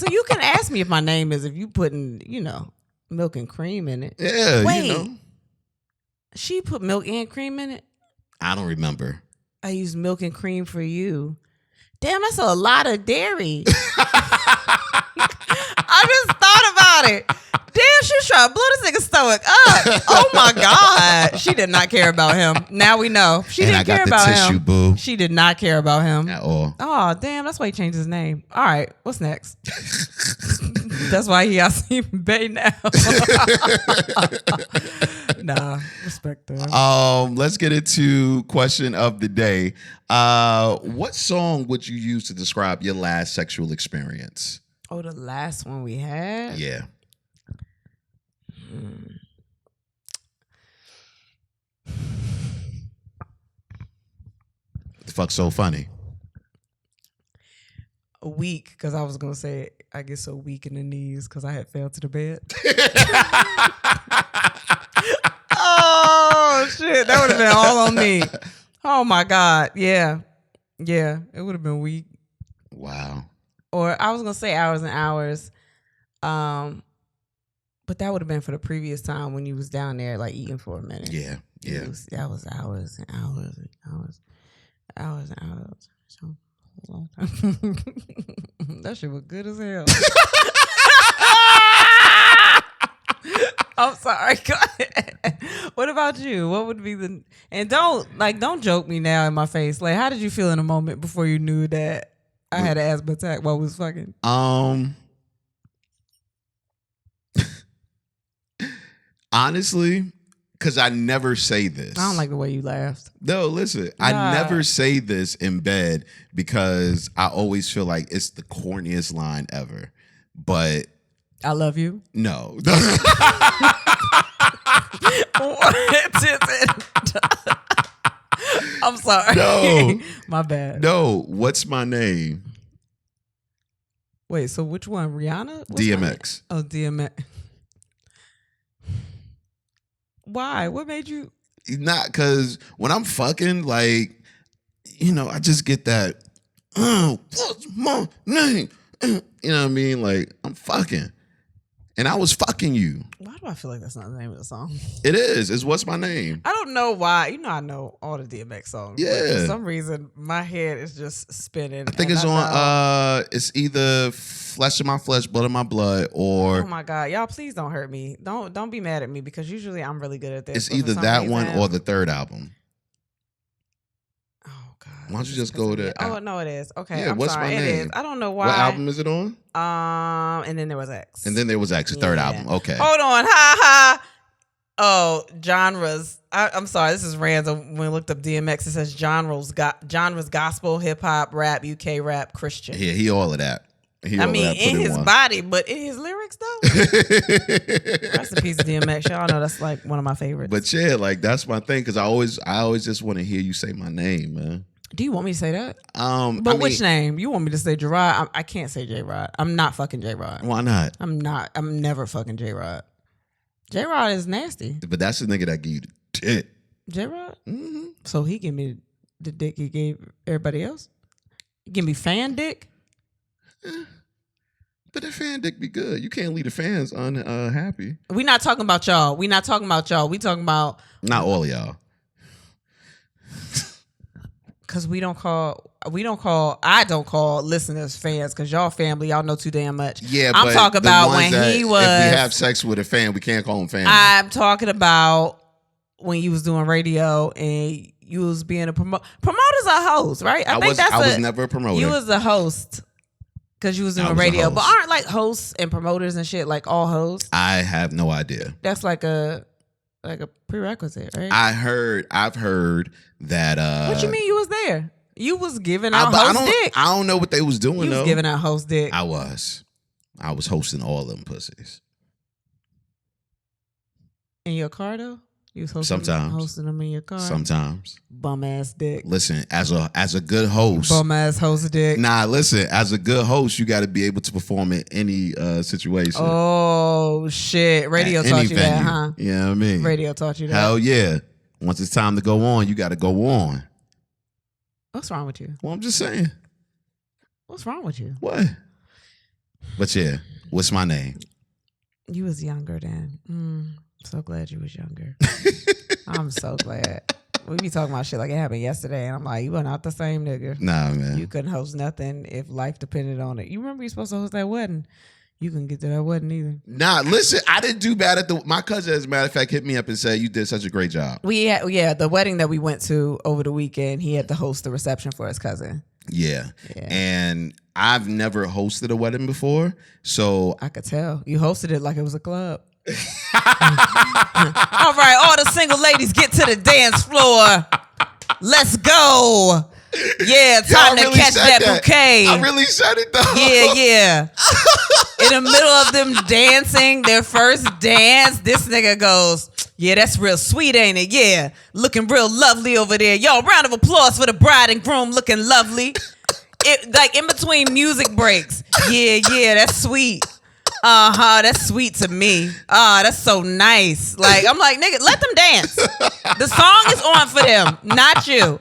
you can ask me if my name is if you putting, milk and cream in it. Yeah, Wait, she put milk and cream in it? I don't remember. I used milk and cream for you. Damn, that's a lot of dairy. I just thought about it. Damn, she was trying to blow this nigga's stomach up. Oh my God. She did not care about him. Now we know. She didn't care about him. Boo. She did not care about him. At all. Oh, damn. That's why he changed his name. All right. What's next? That's why he has Stephen Bay now. Nah, respect that. Let's get into question of the day. What song would you use to describe your last sexual experience? Oh, the last one we had? Yeah. What the fuck's so funny? Weak, because I was gonna say I get so weak in the knees because I had fell to the bed. Oh shit, that would have been all on me. Oh my God, yeah, it would have been weak. Wow. Or I was gonna say hours and hours, but that would have been for the previous time when you was down there like eating for a minute. Yeah. That was hours and hours and hours and hours. So. Long time. That shit was good as hell. I'm sorry. Go ahead. What about you? What would be the and don't joke me now in my face. Like, how did you feel in a moment before you knew that I had an asthma attack while we was fucking? Honestly, because I never say this. I don't like the way you laughed. No, listen. I never say this in bed because I always feel like it's the corniest line ever. But I love you. No. What is it? I'm sorry. No. My bad. No. What's my name? Wait, so which one? Rihanna? DMX. Oh, DMX. Why? What made you? Not because when I'm fucking, like, I just get that, what's my name? You know what I mean? Like, I'm fucking. And I was fucking you. Why do I feel like that's not the name of the song? It is. It's What's My Name. I don't know why. I know all the DMX songs. Yeah. But for some reason, my head is just spinning. I think it's on, it's either Flesh of My Flesh, Blood of My Blood, or... Oh my God. Y'all, please don't hurt me. Don't be mad at me because usually I'm really good at this. It's either that one or the third album. Oh God. Why don't you just go to... Oh, no, it is. Okay. Yeah, I'm What's sorry. My Name? It is. I don't know why. What album is it on? And then there was X. And then there was X, the third album. Okay. Hold on. Ha ha. Oh, genres. I'm sorry. This is random. When we looked up DMX, it says genres gospel, hip hop, rap, UK rap, Christian. Yeah, he all of that. In his body, but in his lyrics though. Rest in peace, DMX. Y'all know that's like one of my favorites. But yeah, like that's my thing because I always just want to hear you say my name, man. Do you want me to say that? But which name? You want me to say J-Rod? I can't say J-Rod. I'm not fucking J-Rod. Why not? I'm not. I'm never fucking J-Rod. J-Rod is nasty. But that's the nigga that gave you the dick. J-Rod? Mm-hmm. So he gave me the dick he gave everybody else? He give me fan dick? But that fan dick be good. You can't leave the fans unhappy. We not talking about y'all. We not talking about y'all. We talking about... Not all of y'all. Because I don't call listeners fans because y'all family, y'all know too damn much. Yeah, I'm but talking about when he was... If we have sex with a fan, we can't call him family. I'm talking about when you was doing radio and you was being a promoter. Promoter's a host, right? I was never a promoter. You was a host because you was doing radio. But aren't like hosts and promoters and shit like all hosts? I have no idea. That's like a prerequisite, right? I've heard that. What you mean you was there? You was giving out host dick. I don't know what they was doing. You was giving out host dick. I was hosting all them pussies. In your car though? You was hosting them in your car? Sometimes. Bum ass dick. Listen, as a good host. Bum ass host dick. Nah, listen, as a good host, you got to be able to perform in any situation. Oh shit. Radio taught you that, huh? You know what I mean? Radio taught you that. Hell yeah. Once it's time to go on, you got to go on. What's wrong with you? Well, I'm just saying. What's wrong with you? What? But yeah, what's my name? You was younger then. So glad you was younger. I'm so glad. We be talking about shit like it happened yesterday, and I'm like, you are not the same nigga. Nah, man. You couldn't host nothing if life depended on it. You remember you supposed to host that wedding? You couldn't get to that wedding either. Nah, listen, I didn't do bad at my cousin, as a matter of fact, hit me up and said you did such a great job. The wedding that we went to over the weekend, he had to host the reception for his cousin. Yeah. And I've never hosted a wedding before, so I could tell. You hosted it like it was a club. All right, all the single ladies get to the dance floor. Let's go. Yeah, time to catch that bouquet. I really said it though. Yeah. In the middle of them dancing, their first dance, this nigga goes, Yeah, that's real sweet, ain't it? Yeah, looking real lovely over there. Yo, round of applause for the bride and groom looking lovely. It like in between music breaks. Yeah, that's sweet. That's sweet to me. That's so nice. Like, I'm like, nigga, let them dance. The song is on for them, not you.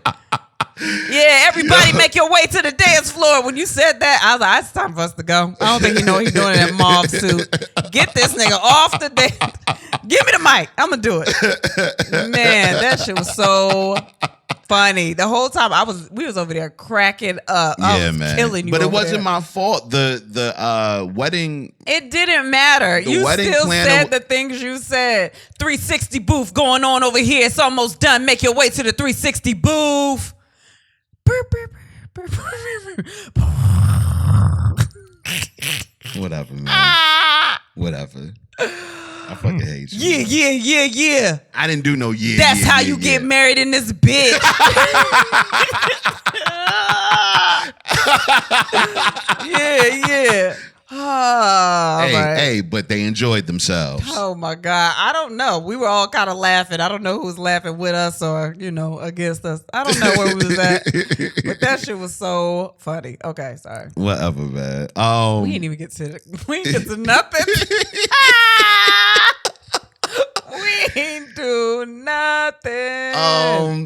Yeah, everybody make your way to the dance floor. When you said that, I was like, it's time for us to go. I don't think you know what he's doing in that mauve suit. Get this nigga off the dance. Give me the mic. I'm going to do it. Man, that shit was so funny. The whole time we was over there cracking up. I was killing you. But it wasn't my fault. The wedding. It didn't matter. You still said the things you said. 360 booth going on over here. It's almost done. Make your way to the 360 booth. Whatever, man. Whatever. I fucking hate you. Yeah. I didn't do no That's how you get married in this bitch. Yeah. Hey, but they enjoyed themselves. Oh my God. I don't know. We were all kind of laughing. I don't know who was laughing with us or, against us. I don't know where we was at. But that shit was so funny. Okay, sorry. Whatever, man. We didn't even get to nothing. We ain't do nothing.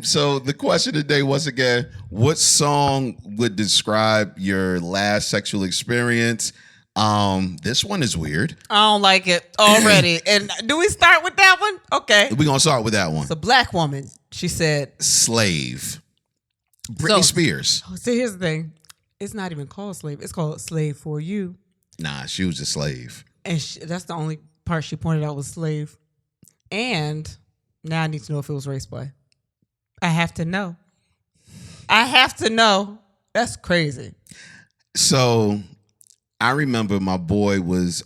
So the question today, once again, what song would describe your last sexual experience? This one is weird. I don't like it already. And do we start with that one? Okay. We're going to start with that one. It's a black woman. She said, slave. Britney Spears. So here's the thing. It's not even called slave. It's called slave for you. Nah, she was a slave. And that's the only part she pointed out was slave. And now I need to know if it was race play. I have to know. That's crazy. So I remember my boy was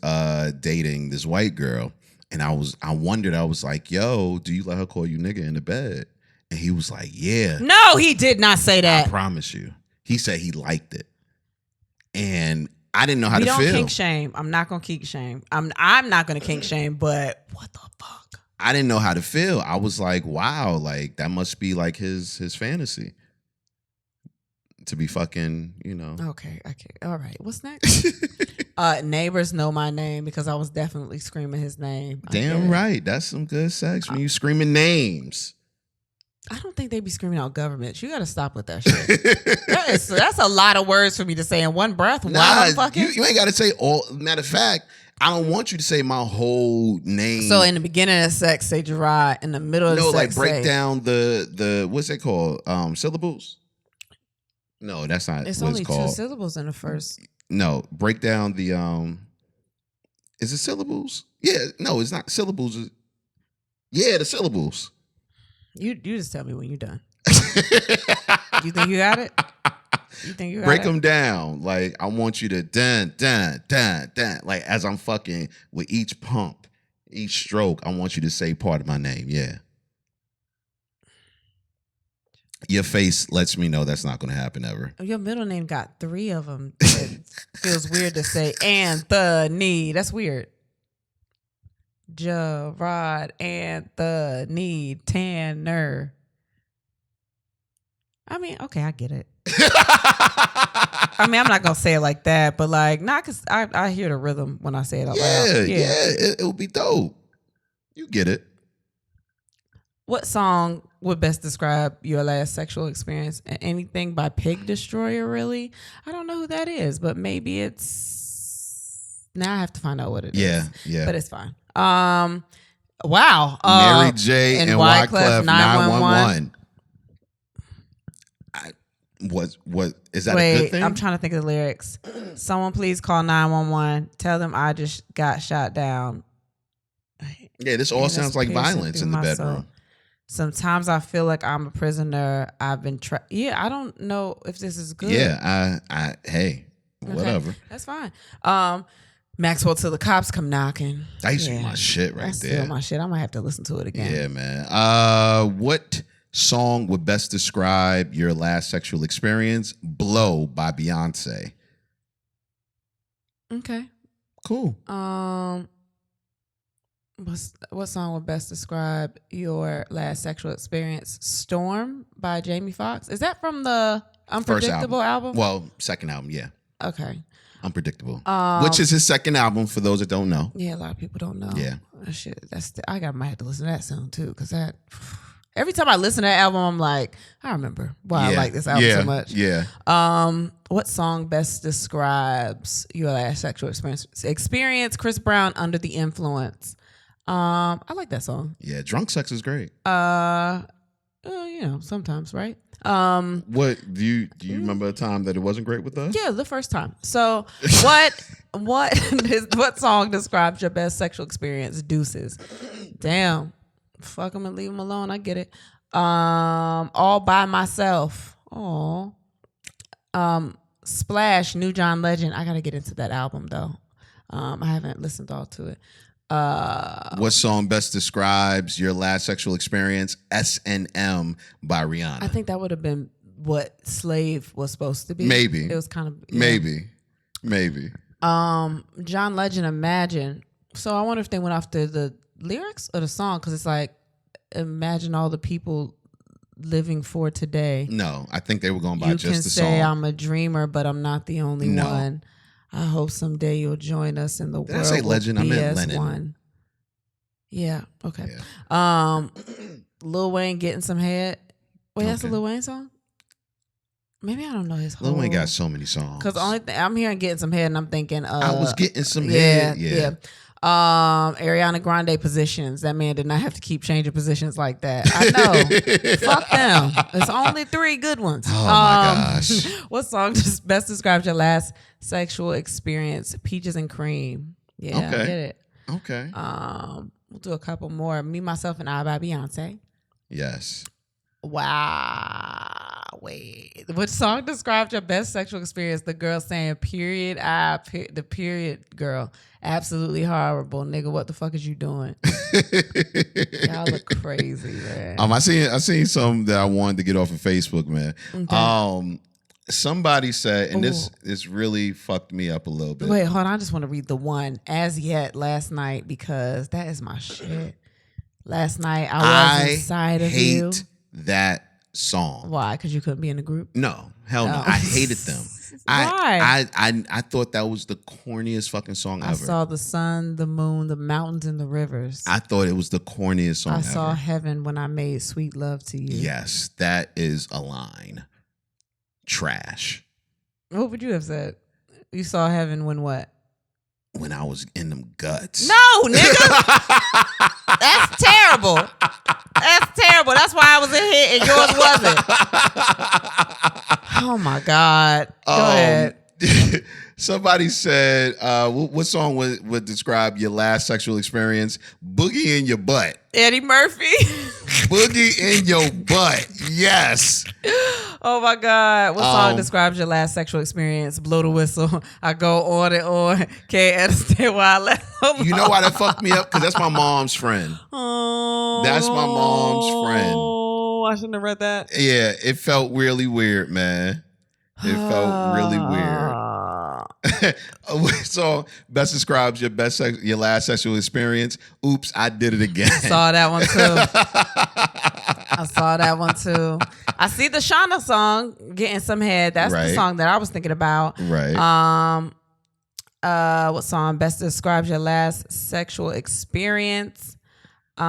dating this white girl, and I was like, yo, do you let her call you nigga in the bed? And he was like, yeah. No, he did not say that. I promise you. He said he liked it. And I didn't know how to feel. We don't kink shame. I'm not going to kink shame. I'm not going to kink shame, but what the fuck? I didn't know how to feel. I was like, wow, like that must be like his fantasy. To be fucking, Okay. All right. What's next? Neighbors know my name because I was definitely screaming his name. Damn right. That's some good sex when you screaming names. I don't think they be screaming out governments. You got to stop with that shit. That's a lot of words for me to say in one breath. Nah, you ain't got to say all. Matter of fact, I don't want you to say my whole name. So in the beginning of sex, say Gerard. In the middle of the sex, like break down the what's it called? Syllables? No, that's not. It's what only it's called. 2 syllables in the first. No, break down the Is it syllables? Yeah, no, it's not syllables. Yeah, the syllables. You just tell me when you're done. You think you got it? Break them down. Like, I want you to dun, dun, dun, dun. Like, as I'm fucking with each pump, each stroke, I want you to say part of my name. Yeah. Your face lets me know that's not going to happen ever. Your middle name got 3 of them. It feels weird to say Anthony. That's weird. Gerard, Anthony, Tanner. I mean, okay, I get it. I mean, I'm not going to say it like that, but like, not because I hear the rhythm when I say it out loud. Yeah, it would be dope. You get it. What song would best describe your last sexual experience? Anything by Pig Destroyer, really? I don't know who that is, but maybe it's... Now I have to find out what it is. Yeah. But it's fine. Wow. Mary J. and Wyclef 911. What is that? Wait, a good thing? I'm trying to think of the lyrics. Someone please call 911. Tell them I just got shot down. Yeah, this all sounds like violence in the bedroom. Soul. Sometimes I feel like I'm a prisoner. I've been trapped. Yeah, I don't know if this is good. Yeah, hey, whatever. Okay, that's fine. Maxwell Till the Cops Come Knocking. That used to be my shit right there. Still my shit. I might have to listen to it again. Yeah, man. What song would best describe your last sexual experience? Blow by Beyonce. Okay. Cool. What song would best describe your last sexual experience? Storm by Jamie Foxx. Is that from the Unpredictable album? Well, second album, yeah. Okay. Unpredictable, which is his second album for those that don't know. Yeah, a lot of people don't know. Yeah. Shit, might have to listen to that soon too, because that every time I listen to that album, I'm like, I remember why I like this album so much. Yeah. What song best describes your last sexual experience? Chris Brown, Under the Influence. I like that song. Yeah, drunk sex is great. Sometimes, right? What do you remember a time that it wasn't great with us? Yeah, the first time. So what song describes your best sexual experience? Deuces. Damn. Fuck them and leave them alone. I get it. All by Myself. Oh. Splash, New John Legend. I gotta get into that album though. I haven't listened all to it. What song best describes your last sexual experience? S&M by Rihanna. I think that would have been what Slave was supposed to be. Maybe. It was kind of Maybe. John Legend, Imagine. So I wonder if they went after the lyrics or the song, because it's like, imagine all the people living for today. No, I think they were going by you just the song. You can say I'm a dreamer, but I'm not the only one. I hope someday you'll join us in the world. Did I say legend? I meant Lennon. One. Yeah. Okay. Yeah. Lil Wayne, Getting Some Head. Wait, that's a Lil Wayne song? Maybe I don't know his whole. Lil Wayne got so many songs. Because the only thing I'm hearing Getting Some Head, and I'm thinking, I was getting some head. Yeah. Ariana Grande Positions. That man did not have to keep changing positions like that. I know. Fuck them. There's only 3 good ones. Oh my gosh. What song just best describes your last sexual experience? Peaches and Cream. Yeah, I get it. Okay. We'll do a couple more. Me, Myself, and I by Beyonce. Yes. Wow. Wait. What song described your best sexual experience? The girl saying, period, the period girl. Absolutely horrible. Nigga, what the fuck is you doing? Y'all look crazy, man. I seen some that I wanted to get off of Facebook, man. Okay. Somebody said, and this really fucked me up a little bit. Wait, hold on. I just want to read the one as yet last night, because that is my shit. Last night I was inside of you. I hate that song. Why? Because you couldn't be in the group? No, hell no. I hated them. Why? I thought that was the corniest fucking song ever. I saw the sun, the moon, the mountains, and the rivers. I thought it was the corniest song ever. I saw heaven when I made sweet love to you. Yes, that is a line. Trash. What would you have said? You saw heaven when what? When I was in them guts. No, nigga. That's terrible. That's terrible. That's why I was in here and yours wasn't. Oh my God. Go ahead. Somebody said, what song would describe your last sexual experience? Boogie in your butt. Eddie Murphy. Boogie in your butt. Yes. Oh my God. What song describes your last sexual experience? Blow the whistle. I go on and on. Can't understand why I left alone. You know why that fucked me up? Because that's my mom's friend. Oh. That's my mom's friend. Oh, I shouldn't have read that. Yeah, it felt really weird, man. It felt really weird. So, best describes your last sexual experience. Oops, I did it again. Saw that one too. I see the Shauna song, Getting Some Head. That's the song that I was thinking about. Right. What song best describes your last sexual experience? It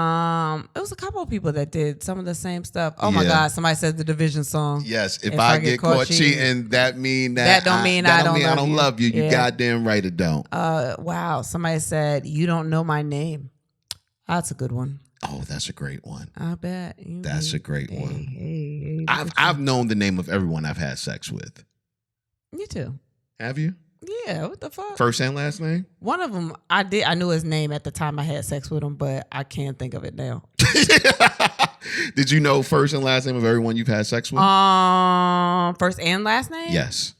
was a couple of people that did some of the same stuff. Oh my God! Somebody said the Division song. Yes, if I get caught cheating, that don't mean I don't love you. You goddamn right it don't. Wow! Somebody said you don't know my name. That's a good one. Oh, that's a great one. I bet. That's a great one. I've known the name of everyone I've had sex with. You too. Have you? Yeah, what the fuck? First and last name? One of them, I knew his name at the time I had sex with him, but I can't think of it now. Did you know first and last name of everyone you've had sex with? First and last name? Yes.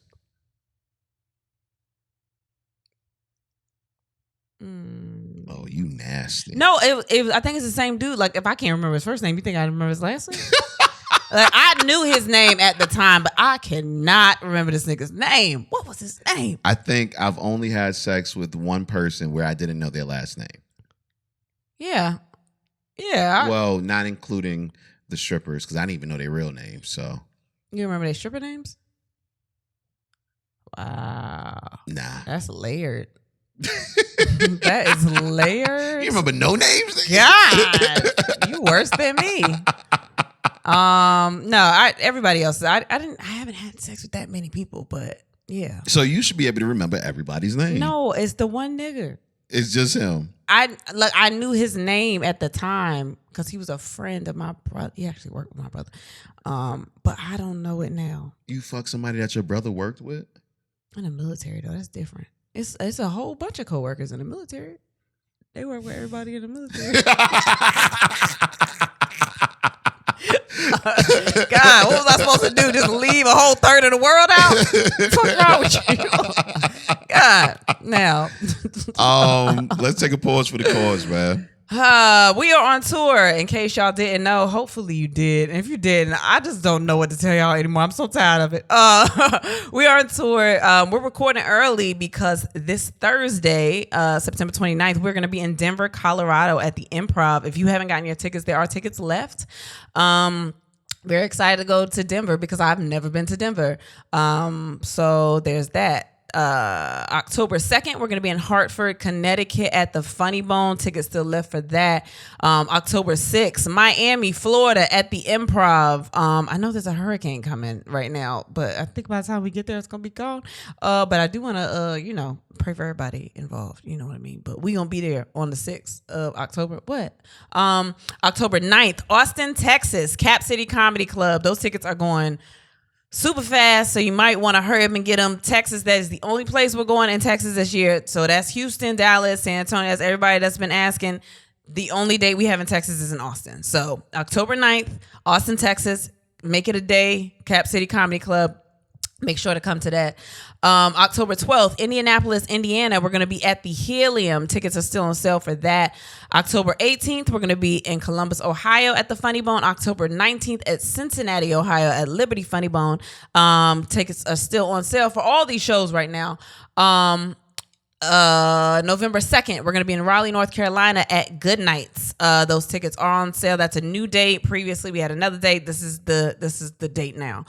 Oh, you nasty. No, it was, I think it's the same dude. Like, if I can't remember his first name, you think I remember his last name? Like, I knew his name at the time, but I cannot remember this nigga's name. What was his name? I think I've only had sex with one person where I didn't know their last name. Yeah. Yeah. Well, not including the strippers, because I didn't even know their real names. So you remember their stripper names? Wow. Nah. That's layered. That is layered. You remember no names? God, you worse than me. No, everybody else. I haven't had sex with that many people, but yeah. So you should be able to remember everybody's name. No, it's the one nigga. It's just him. I knew his name at the time because he was a friend of my brother. He actually worked with my brother. But I don't know it now. You fuck somebody that your brother worked with? In the military though, that's different. It's a whole bunch of coworkers in the military. They work with everybody in the military. God, what was I supposed to do? Just leave a whole third of the world out? What's wrong with you? God, now. Let's take a pause for the cause, man. We are on tour, in case y'all didn't know. Hopefully you did. And if you didn't, I just don't know what to tell y'all anymore. I'm so tired of it. We are on tour. We're recording early because this Thursday, September 29th, we're going to be in Denver, Colorado at the Improv. If you haven't gotten your tickets, there are tickets left. Very excited to go to Denver because I've never been to Denver. So there's that. October 2nd, we're going to be in Hartford, Connecticut at the Funny Bone. Tickets still left for that. October 6th, Miami, Florida at the Improv. I know there's a hurricane coming right now, but I think by the time we get there, it's going to be gone. But I do want to, pray for everybody involved. You know what I mean? But we going to be there on the 6th of October. What? October 9th, Austin, Texas, Cap City Comedy Club. Those tickets are going super fast, so you might want to hurry up and get them. Texas, that is the only place we're going in Texas this year. So that's Houston, Dallas, San Antonio. That's everybody that's been asking. The only date we have in Texas is in Austin. So October 9th, Austin, Texas. Make it a day. Cap City Comedy Club. Make sure to come to that. October 12th, Indianapolis, Indiana. We're going to be at the Helium. Tickets are still on sale for that. October 18th, we're going to be in Columbus, Ohio at the Funny Bone. October 19th at Cincinnati, Ohio at Liberty Funny Bone. Tickets are still on sale for all these shows right now. November 2nd, we're going to be in Raleigh, North Carolina at Good Nights. Those tickets are on sale. That's a new date. Previously, we had another date. This is the date now.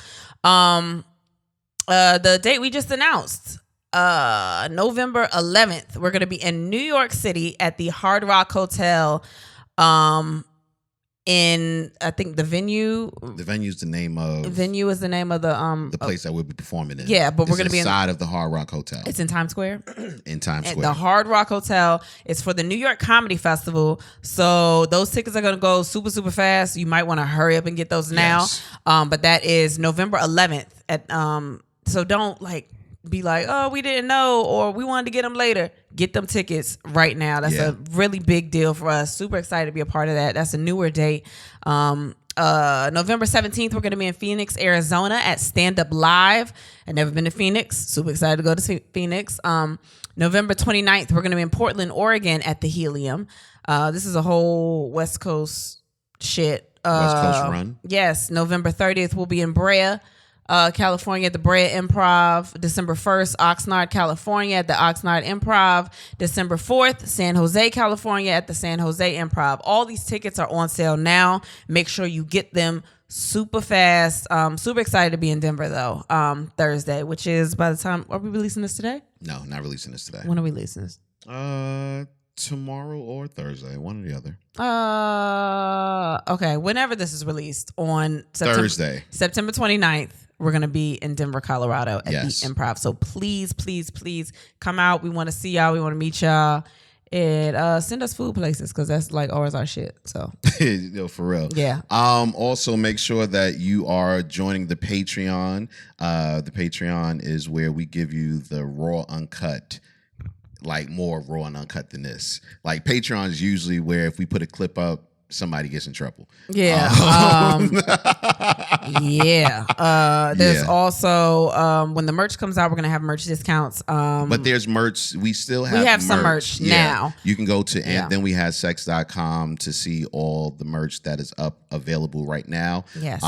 The date we just announced, November 11th, we're going to be in New York City at the Hard Rock Hotel. In I think the venue. The venue is the name of the place that we'll be performing in. Yeah, but we're going to be inside of the Hard Rock Hotel. It's in Times Square. In Times Square. The Hard Rock Hotel is for the New York Comedy Festival. So those tickets are going to go super, super fast. You might want to hurry up and get those now. Yes. But that is November 11th at so don't be like, oh, we didn't know, or we wanted to get them later. Get them tickets right now. That's a really big deal for us. Super excited to be a part of that. That's a newer date. November 17th, we're going to be in Phoenix, Arizona at Stand Up Live. I've never been to Phoenix. Super excited to go to Phoenix. November 29th, we're going to be in Portland, Oregon at the Helium. This is a whole West Coast shit. West Coast run. Yes. November 30th, we'll be in Brea, California at the Brea Improv. December 1st, Oxnard, California at the Oxnard Improv. December 4th, San Jose, California at the San Jose Improv. All these tickets are on sale now. Make sure you get them super fast. Super excited to be in Denver though. Thursday, which is by the time, are we releasing this today? No, not releasing this today. When are we releasing this? Tomorrow or Thursday, one or the other. Okay, whenever this is released on Thursday, September 29th. We're going to be in Denver, Colorado at the Improv. So please, please, please come out. We want to see y'all. We want to meet y'all. And send us food places because that's always our shit. So for real. Yeah. Also make sure that you are joining the Patreon. The Patreon is where we give you the raw uncut, more raw and uncut than this. Patreon is usually where if we put a clip up, somebody gets in trouble. Yeah. There's also when the merch comes out, we're gonna have merch discounts. But there's merch. We still have. We have some merch now. You can go to andthenwehadsex.com to see all the merch that is available right now. Yes.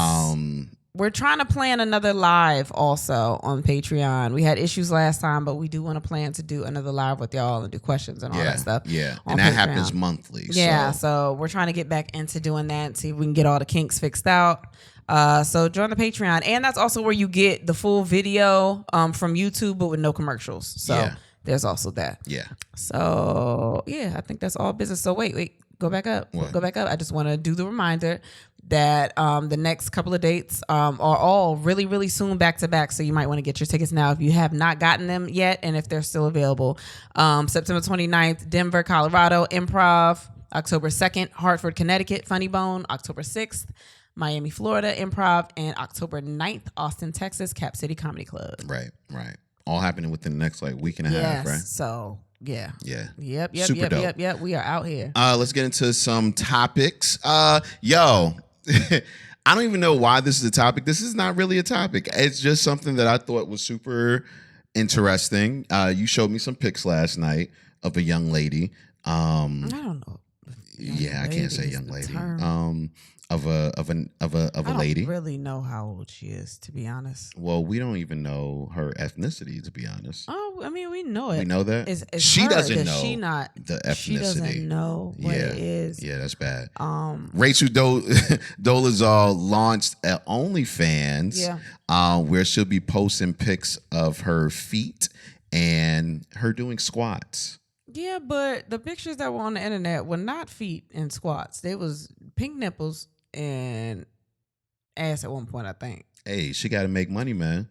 we're trying to plan another live also on Patreon. We had issues last time, but we do want to plan to do another live with y'all and do questions and all that stuff. Yeah, and that happens monthly. Yeah, so we're trying to get back into doing that and see if we can get all the kinks fixed out. So join the Patreon. And that's also where you get the full video from YouTube, but with no commercials. So there's also that. Yeah. So, yeah, I think that's all business. So wait. Go back up. What? Go back up. I just want to do the reminder that the next couple of dates are all really, really soon back to back. So you might want to get your tickets now if you have not gotten them yet and if they're still available. September 29th, Denver, Colorado, Improv. October 2nd, Hartford, Connecticut, Funny Bone. October 6th, Miami, Florida, Improv. And October 9th, Austin, Texas, Cap City Comedy Club. Right. All happening within the next week and a half, right? So... Yeah. Yep. Super dope. Yep. We are out here. Let's get into some topics. I don't even know why this is a topic. This is not really a topic. It's just something that I thought was super interesting. You showed me some pics last night of a young lady. I don't know. I can't say young lady. Of a lady. I don't really know how old she is, to be honest. Well, we don't even know her ethnicity, to be honest. Oh, I mean, we know it. We know that. She her. Doesn't know the ethnicity. She doesn't know what it is. Yeah, that's bad. Rachel Dolezal launched an OnlyFans, where she'll be posting pics of her feet and her doing squats. Yeah, but the pictures that were on the internet were not feet and squats. They was pink nipples and ass at one point, I think. Hey, she got to make money, man.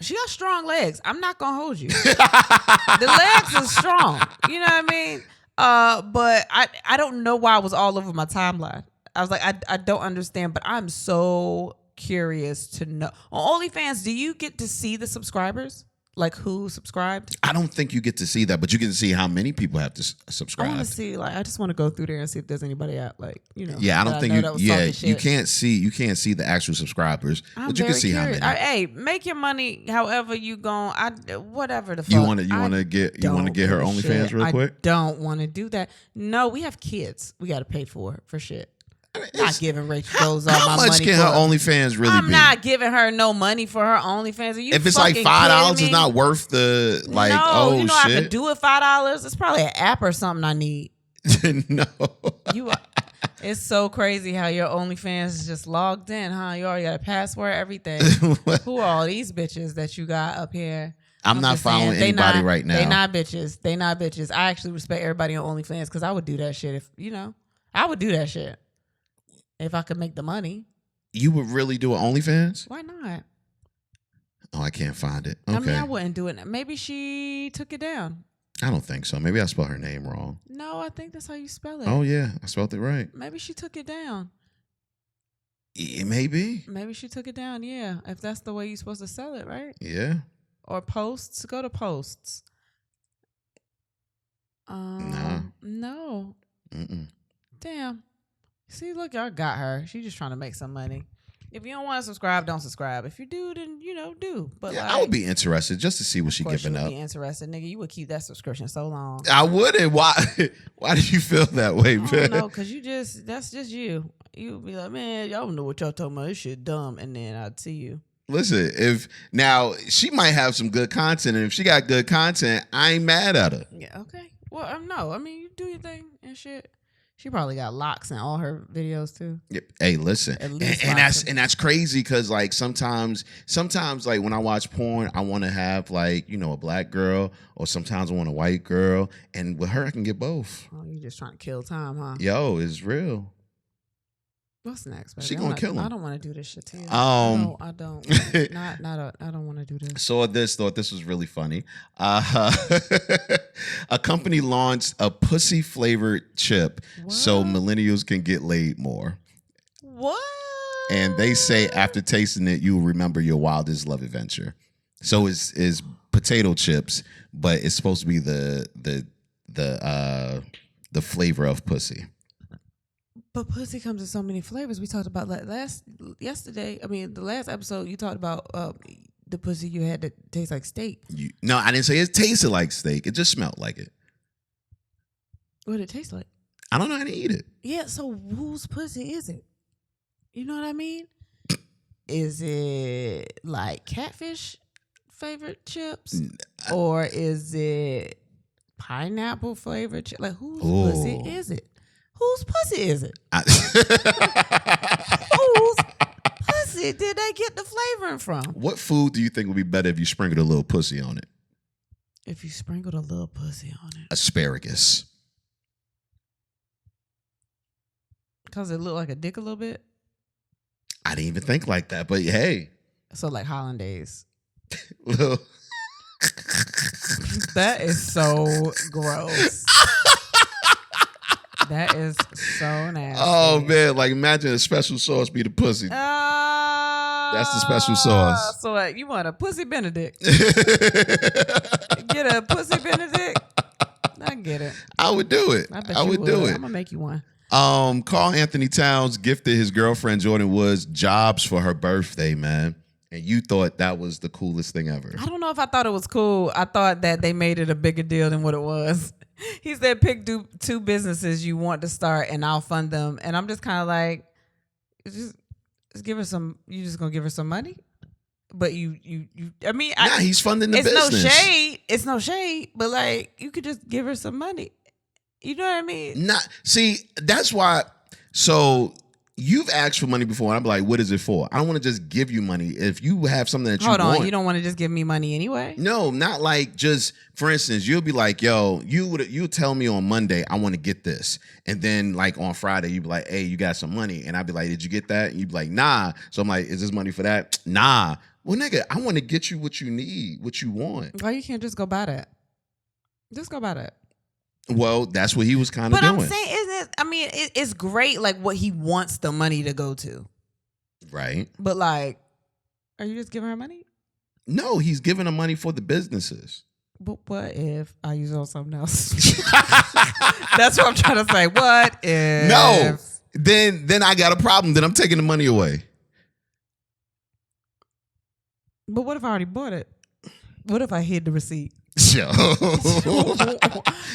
She got strong legs. I'm not gonna hold you. The legs are strong. You know what I mean? But I don't know why it was all over my timeline. I was like, I don't understand, but I'm so curious to know. On OnlyFans, do you get to see the subscribers? Like who subscribed? I don't think you get to see that, but you get to see how many people have to subscribe. I want to see, I just want to go through there and see if there's anybody out, Yeah, I don't think you can't see the actual subscribers, but you can see curious. how many. Hey, make your money however you gon'. Whatever the fuck. You want to get her OnlyFans real quick? I don't want to do that. No, we have kids. We got to pay for shit. Not giving Rachel Dolezal my money. How much can her OnlyFans really be? I'm not giving her no money for her OnFans. Are you if it's like $5, it's not worth the shit. I could do it $5. It's probably an app or something I need. No, it's so crazy how your OnlyFans is just logged in, huh? You already got a password, everything. Who are all these bitches that you got up here? I'm not following anybody right now. They not bitches. I actually respect everybody on OnlyFans because I would do that shit I would do that shit. If I could make the money. You would really do an OnlyFans? Why not? Oh, I can't find it. Okay. I mean, I wouldn't do it. Maybe she took it down. I don't think so. Maybe I spelled her name wrong. No, I think that's how you spell it. Oh, yeah. I spelled it right. Maybe she took it down. Maybe. Maybe she took it down, yeah. If that's the way you're supposed to sell it, right? Yeah. Or posts. Go to posts. No. Damn. See, look, y'all got her. She just trying to make some money. If you don't want to subscribe, don't subscribe. If you do, then do. But I would be interested just to see what she giving up. Be interested, nigga. You would keep that subscription so long. I wouldn't. Why? Why do you feel that way, man? No, because that's just you. You would be like, man, y'all don't know what y'all talking about. This shit dumb, and then I'd see you. Listen, if now she might have some good content, and if she got good content, I ain't mad at her. Yeah. Okay. Well, no. I mean, you do your thing and shit. She probably got locks in all her videos too. Yep. Hey, listen, and that's crazy because like sometimes like when I watch porn, I want to have like a black girl, or sometimes I want a white girl, and with her I can get both. Oh, you just trying to kill time, huh? Yo, it's real. What's next, baby? She gonna kill him. I don't want to do this shit to you. No, I don't. I don't want to do this. Thought this was really funny. A company launched a pussy flavored chip so millennials can get laid more. What? And they say after tasting it, you will remember your wildest love adventure. So it's potato chips, but it's supposed to be the flavor of pussy. But pussy comes in so many flavors. We talked about the last episode, you talked about the pussy you had that tastes like steak. No, I didn't say it tasted like steak. It just smelled like it. What did it taste like? I don't know how to eat it. Yeah, so whose pussy is it? You know what I mean? Is it like catfish favorite chips? Or is it pineapple flavored chips? Like, whose pussy is it? Whose pussy is it? Whose pussy did they get the flavoring from? What food do you think would be better if you sprinkled a little pussy on it? If you sprinkled a little pussy on it. Asparagus. Because it looked like a dick a little bit? I didn't even think like that, but hey. So like hollandaise. Little. That is so gross. That is so nasty. Oh man, like imagine a special sauce be the pussy. That's the special sauce. So you want a pussy Benedict? Get a pussy Benedict? I get it. I would do it. I would do it. I'm gonna make you one. Carl Anthony Towns gifted his girlfriend Jordan Woods jobs for her birthday, man. And you thought that was the coolest thing ever. I don't know if I thought it was cool. I thought that they made it a bigger deal than what it was. He said, pick two businesses you want to start and I'll fund them. And I'm just kind of like, just give her some, you just going to give her some money? But I mean. He's funding the business. It's no shade, but like, you could just give her some money. You know what I mean? See, that's why. So you've asked for money before, and I'm like, what is it for? I don't want to just give you money. If you have something that you want. Hold on, you don't want to just give me money anyway? No, not like just, for instance, you'll be like, yo, you tell me on Monday, I want to get this. And then like on Friday, you'd be like, hey, you got some money. And I'd be like, did you get that? And you'd be like, nah. So I'm like, is this money for that? Nah. Well, nigga, I want to get you what you need, what you want. Why you can't just go buy that? Just go buy that. Well, that's what he was kind of doing. But I'm saying, it's great, like, what he wants the money to go to. Right. But, like, are you just giving her money? No, he's giving her money for the businesses. But what if I use it on something else? That's what I'm trying to say. What if? No. Then I got a problem. Then I'm taking the money away. But what if I already bought it? What if I hid the receipt? Yo.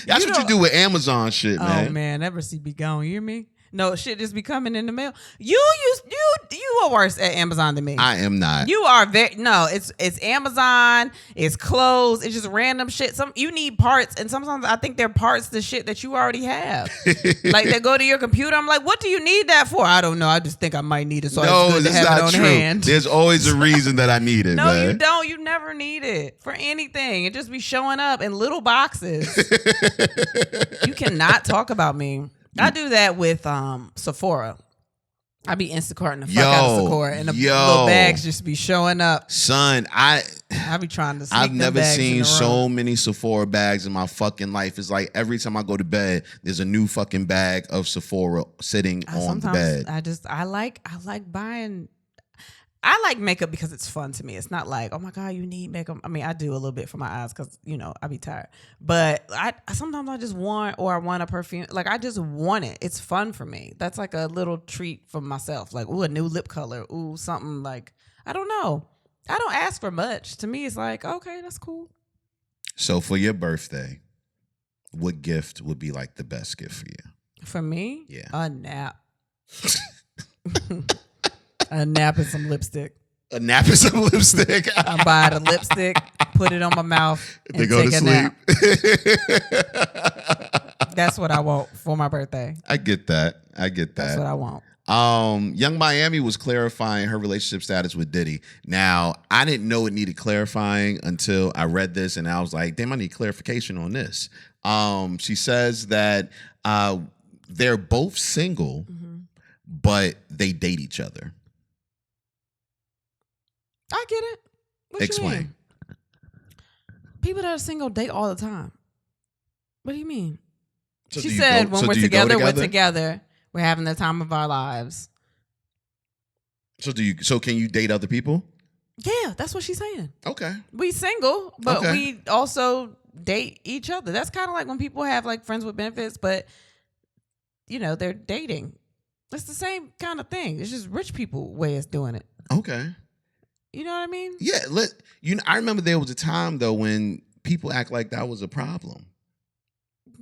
That's what you do with Amazon shit, man. Oh man, that receipt be gone. You hear me? No, shit just be coming in the mail. You are worse at Amazon than me. I am not. You are it's Amazon, it's clothes, it's just random shit. You need parts, and sometimes I think they're parts to shit that you already have. Like they go to your computer, I'm like, what do you need that for? I don't know. I just think I might need it, so it's good to have it on hand. There's always a reason that I need it. No, man. You don't. You never need it for anything. It just be showing up in little boxes. You cannot talk about me. I do that with Sephora. I be Instacarting the fuck out of Sephora, and the little bags just be showing up. Son, I be trying to sneak I've never seen so many Sephora bags in my fucking life. It's like every time I go to bed, there's a new fucking bag of Sephora sitting on the bed. I like buying. I like makeup because it's fun to me. It's not like, oh my God, you need makeup. I mean, I do a little bit for my eyes because, I be tired. But sometimes I just want a perfume. Like, I just want it. It's fun for me. That's like a little treat for myself. Like, ooh, a new lip color. Ooh, something like, I don't know. I don't ask for much. To me, it's like, okay, that's cool. So for your birthday, what gift would be like the best gift for you? For me? Yeah. A nap. A nap and some lipstick. A nap and some lipstick. I buy the lipstick, put it on my mouth, and they go take to a sleep. Nap. That's what I want for my birthday. I get that. That's what I want. Young Miami was clarifying her relationship status with Diddy. Now, I didn't know it needed clarifying until I read this, and I was like, damn, I need clarification on this. She says that they're both single, but they date each other. I get it. What Explain. You mean? People that are single date all the time. What do you mean? So she said when we're together, we're together. We're having the time of our lives. So can you date other people? Yeah, that's what she's saying. Okay. We single, but we also date each other. That's kind of like when people have like friends with benefits, but they're dating. It's the same kind of thing. It's just rich people way of doing it. Okay. You know what I mean? Yeah. I remember there was a time though when people act like that was a problem.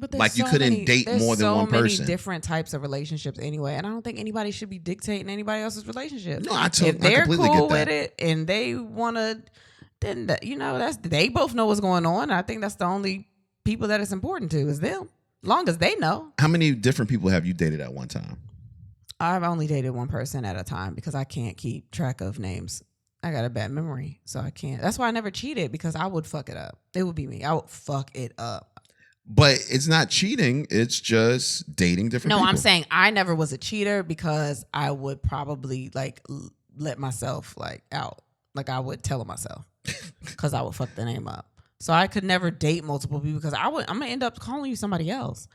But like you couldn't date more than one person. There's so many different types of relationships anyway, and I don't think anybody should be dictating anybody else's relationship. No, if they're completely cool get that. with it and they want to, then they both know what's going on. I think that's the only people that it's important to is them, long as they know. How many different people have you dated at one time? I've only dated one person at a time because I can't keep track of names. I got a bad memory, so I can't. That's why I never cheated, because I would fuck it up. It would be me. I would fuck it up. But it's not cheating. It's just dating different people. No, I'm saying I never was a cheater because I would probably like let myself like out. Like I would tell myself because I would fuck the name up. So I could never date multiple people because I'm going to end up calling you somebody else.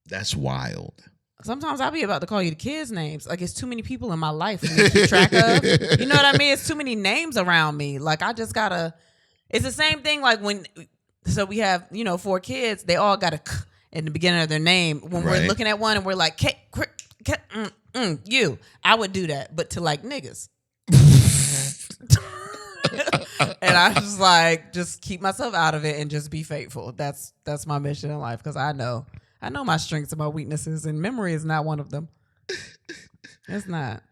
That's wild. Sometimes I'll be about to call you the kids' names. Like, it's too many people in my life for me to keep track of. You know what I mean? It's too many names around me. Like, I just gotta. It's the same thing. Like when, so we have 4 kids. They all got a k in the beginning of their name. When we're looking at one and we're like, you. I would do that, but to like niggas. And I just like just keep myself out of it and just be faithful. That's my mission in life, because I know my strengths and my weaknesses, and memory is not one of them. It's not.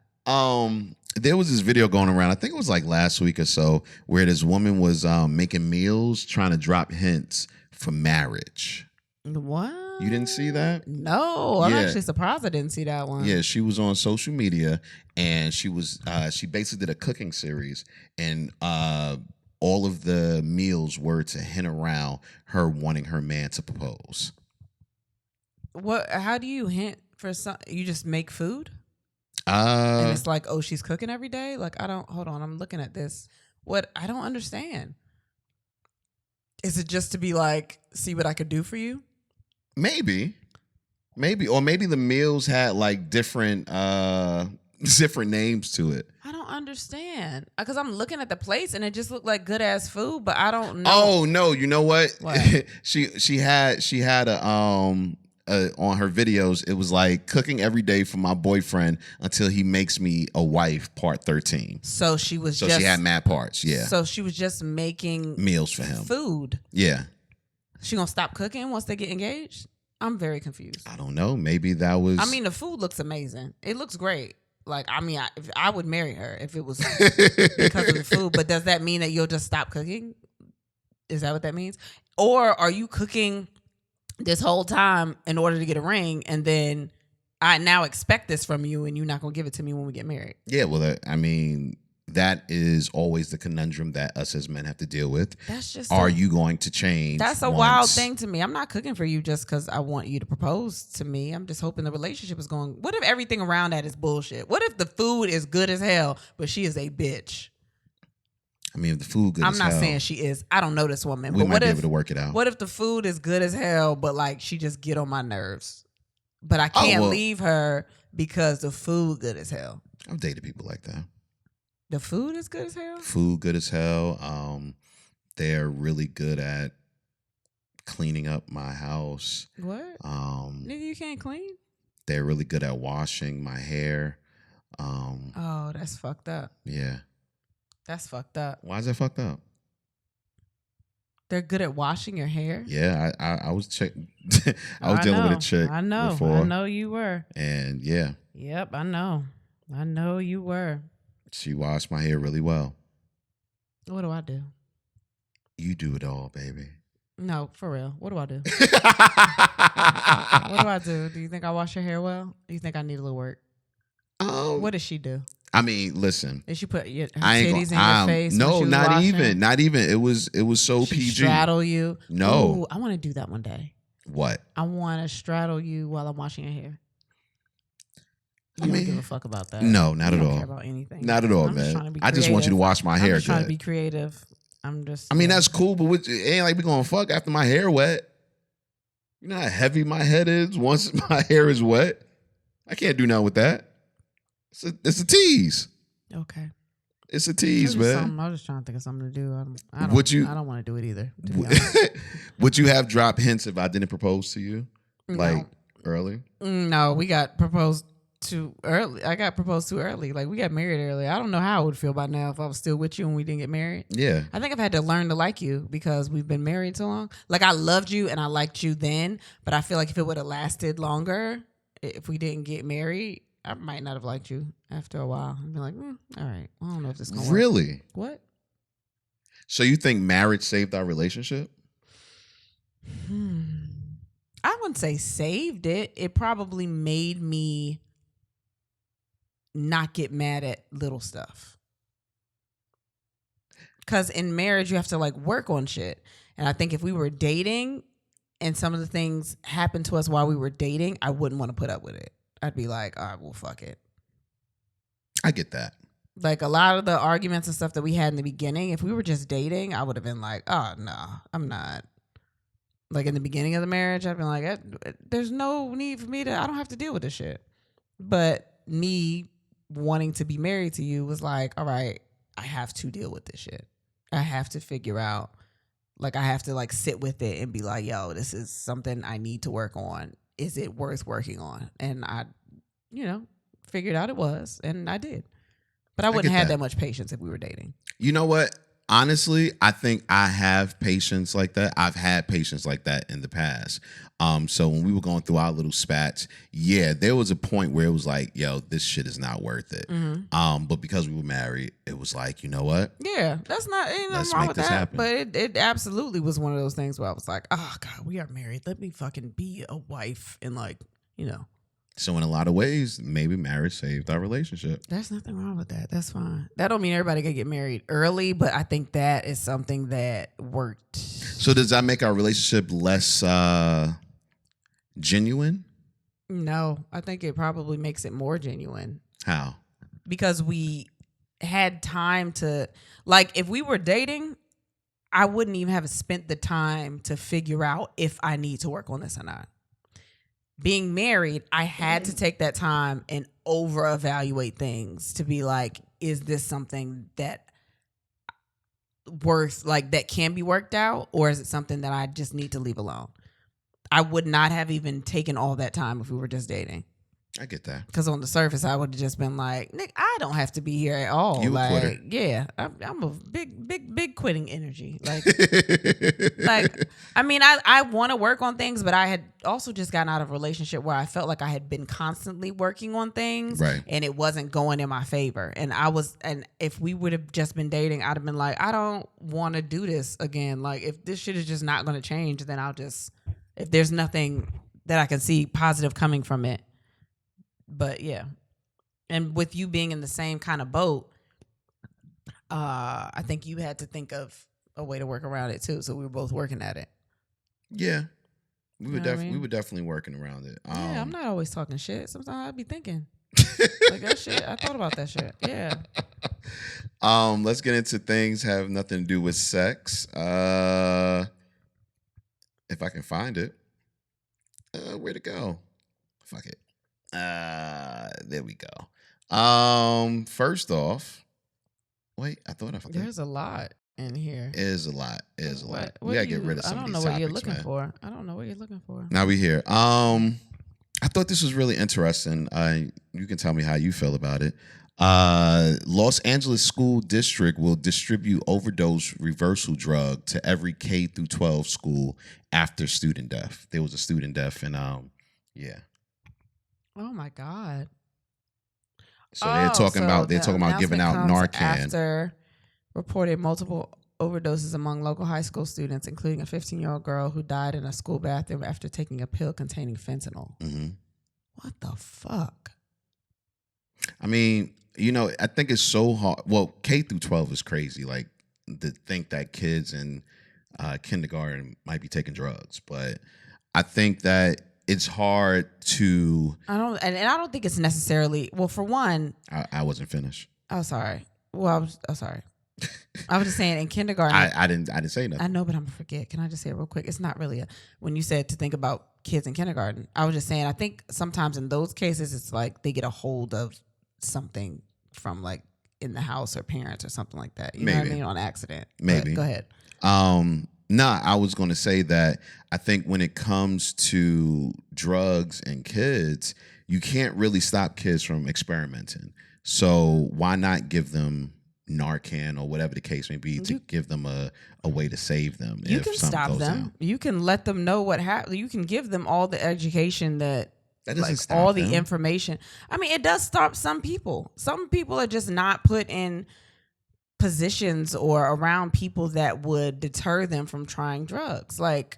There was this video going around, I think it was like last week or so, where this woman was making meals trying to drop hints for marriage. What? You didn't see that? No, I'm actually surprised I didn't see that one. Yeah, she was on social media, and she basically did a cooking series, and all of the meals were to hint around her wanting her man to propose. What? How do you hint for some? You just make food, and it's like, oh, she's cooking every day. Like, I don't. Hold on, I'm looking at this. What? I don't understand. Is it just to be like, see what I could do for you? Maybe, or maybe the meals had like different names to it. I don't understand, because I'm looking at the plates and it just looked like good ass food, but I don't know. Oh no, you know what? What? she had a on her videos, it was like cooking every day for my boyfriend until he makes me a wife, part 13. So she had mad parts, yeah. So she was just making meals for him. Food. Yeah. She gonna stop cooking once they get engaged? I'm very confused. I don't know. Maybe that was. I mean, the food looks amazing. It looks great. Like, I mean, I would marry her if it was because of the food. But does that mean that you'll just stop cooking? Is that what that means? Or are you cooking this whole time in order to get a ring, and then I now expect this from you, and you're not gonna give it to me when we get married? Yeah, well, I mean, that is always the conundrum that us as men have to deal with. That's just. Are you going to change? That's a wild thing to me. I'm not cooking for you just because I want you to propose to me. I'm just hoping the relationship is going. What if everything around that is bullshit? What if the food is good as hell, but she is a bitch? I mean, if the food good I'm as not hell, saying she is. I don't know this woman. We might be able to work it out. What if the food is good as hell, but like she just get on my nerves? But I can't leave her because the food good as hell. I've dated people like that. The food is good as hell? Food good as hell. They're really good at cleaning up my house. What? Nigga, you can't clean? They're really good at washing my hair. Oh, that's fucked up. Yeah. That's fucked up. Why is that fucked up? They're good at washing your hair? Yeah, I was I was dealing with a chick. I know. Before, I know you were. And yeah. Yep, I know. I know you were. She washed my hair really well. What do I do? You do it all, baby. No, for real. What do I do? What do I do? Do you think I wash your hair well? Do you think I need a little work? What does she do? I mean, listen. Did she put her titties in your face? No, not even. Not even. It was so she PG. Straddle you? No. Ooh, I want to do that one day. What? I want to straddle you while I'm washing your hair. You don't give a fuck about that. No, not at all. I don't care about anything. Not at all, man. I just want you to wash my hair. I'm just trying to be creative. I mean, that's cool, but it ain't like we gonna fuck after my hair wet. You know how heavy my head is once my hair is wet? I can't do nothing with that. It's a tease. Okay. It's a tease, man. I was just trying to think of something to do. I don't want to do it either. Would you have dropped hints if I didn't propose to you? No. Like early? No, we got proposed too early. I got proposed to early. Like, we got married early. I don't know how I would feel by now if I was still with you and we didn't get married. Yeah. I think I've had to learn to like you because we've been married so long. Like, I loved you and I liked you then, but I feel like if it would have lasted longer, if we didn't get married, I might not have liked you after a while. I'd be like, all right, I don't know if this is going to work. Really? What? So you think marriage saved our relationship? I wouldn't say saved it. It probably made me not get mad at little stuff. Because in marriage, you have to like work on shit. And I think if we were dating and some of the things happened to us while we were dating, I wouldn't want to put up with it. I'd be like, all right, well, fuck it. I get that. Like a lot of the arguments and stuff that we had in the beginning, if we were just dating, I would have been like, oh, no, I'm not. Like in the beginning of the marriage, I'd been like, there's no need for me I don't have to deal with this shit. But me wanting to be married to you was like, all right, I have to deal with this shit. I have to figure out, like, I have to like sit with it and be like, yo, this is something I need to work on. Is it worth working on? And I, figured out it was, and I did. But I wouldn't have that much patience if we were dating. You know what? Honestly, I think I have patience like that. I've had patience like that in the past. So when we were going through our little spats, yeah, there was a point where it was like, yo, this shit is not worth it. But because we were married, it was like, you know what? Yeah, that's not, ain't nothing wrong with that. Happen. But it absolutely was one of those things where I was like, oh, God, we are married. Let me fucking be a wife and like, So in a lot of ways, maybe marriage saved our relationship. There's nothing wrong with that. That's fine. That don't mean everybody can get married early, but I think that is something that worked. So does that make our relationship less genuine? No, I think it probably makes it more genuine. How? Because we had time to, like, if we were dating, I wouldn't even have spent the time to figure out if I need to work on this or not. Being married, I had to take that time and over-evaluate things to be like, is this something that that can be worked out, or is it something that I just need to leave alone? I would not have even taken all that time if we were just dating. I get that. Because on the surface, I would have just been like, Nick, I don't have to be here at all. You a quitter. Yeah, I'm a big quitting energy. Like, I mean, I want to work on things, but I had also just gotten out of a relationship where I felt like I had been constantly working on things, right, and it wasn't going in my favor. And if we would have just been dating, I'd have been like, I don't want to do this again. Like, if this shit is just not going to change, then if there's nothing that I can see positive coming from it. But yeah, and with you being in the same kind of boat, I think you had to think of a way to work around it too. So we were both working at it. Yeah, we were definitely working around it. Yeah, I'm not always talking shit. Sometimes I'd be thinking like that shit. I thought about that shit. Yeah. Let's get into things have nothing to do with sex. If I can find it, where to go? Fuck it. There we go. First off, wait, I thought I forgot. There's a lot in here. It is a lot. We gotta get rid of some of these topics, man. I don't know what you're looking for. Now we here. I thought this was really interesting. You can tell me how you feel about it. Los Angeles School District will distribute overdose reversal drug to every K through 12 school after student death. There was a student death, and yeah. Oh my God! So they're talking about giving out Narcan. After reported multiple overdoses among local high school students, including a 15-year-old girl who died in a school bathroom after taking a pill containing fentanyl. Mm-hmm. What the fuck? I mean, I think it's so hard. Well, K through 12 is crazy. Like, to think that kids in kindergarten might be taking drugs, but I think that it's hard to. I don't think it's necessarily. Well, for one, I wasn't finished. Oh, sorry. Well, sorry. I was just saying in kindergarten. I didn't say nothing. I know, but I'm gonna forget. Can I just say it real quick? It's not really when you said to think about kids in kindergarten. I was just saying. I think sometimes in those cases, it's like they get a hold of something from like in the house or parents or something like that. You know what I mean? On accident. Maybe. But go ahead. Nah, I was going to say that I think when it comes to drugs and kids, you can't really stop kids from experimenting. So why not give them Narcan or whatever the case may be to give them a way to save them? You can stop them. Down. You can let them know what happened. You can give them all the education that doesn't stop all the information. I mean, it does stop some people. Some people are just not put in positions or around people that would deter them from trying drugs. Like,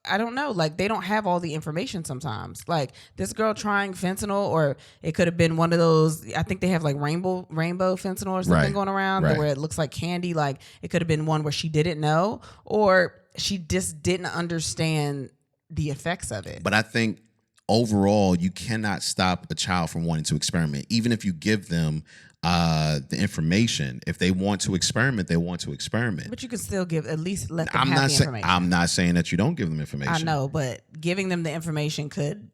I don't know. Like, they don't have all the information sometimes. Like, this girl trying fentanyl, or it could have been one of those, I think they have like rainbow fentanyl or something going around where it looks like candy. Like, it could have been one where she didn't know, or she just didn't understand the effects of it. But I think overall, you cannot stop a child from wanting to experiment, even if you give them the information. If they want to experiment, they want to experiment. But you can still at least let them have the information. I'm not saying that you don't give them information. I know, but giving them the information could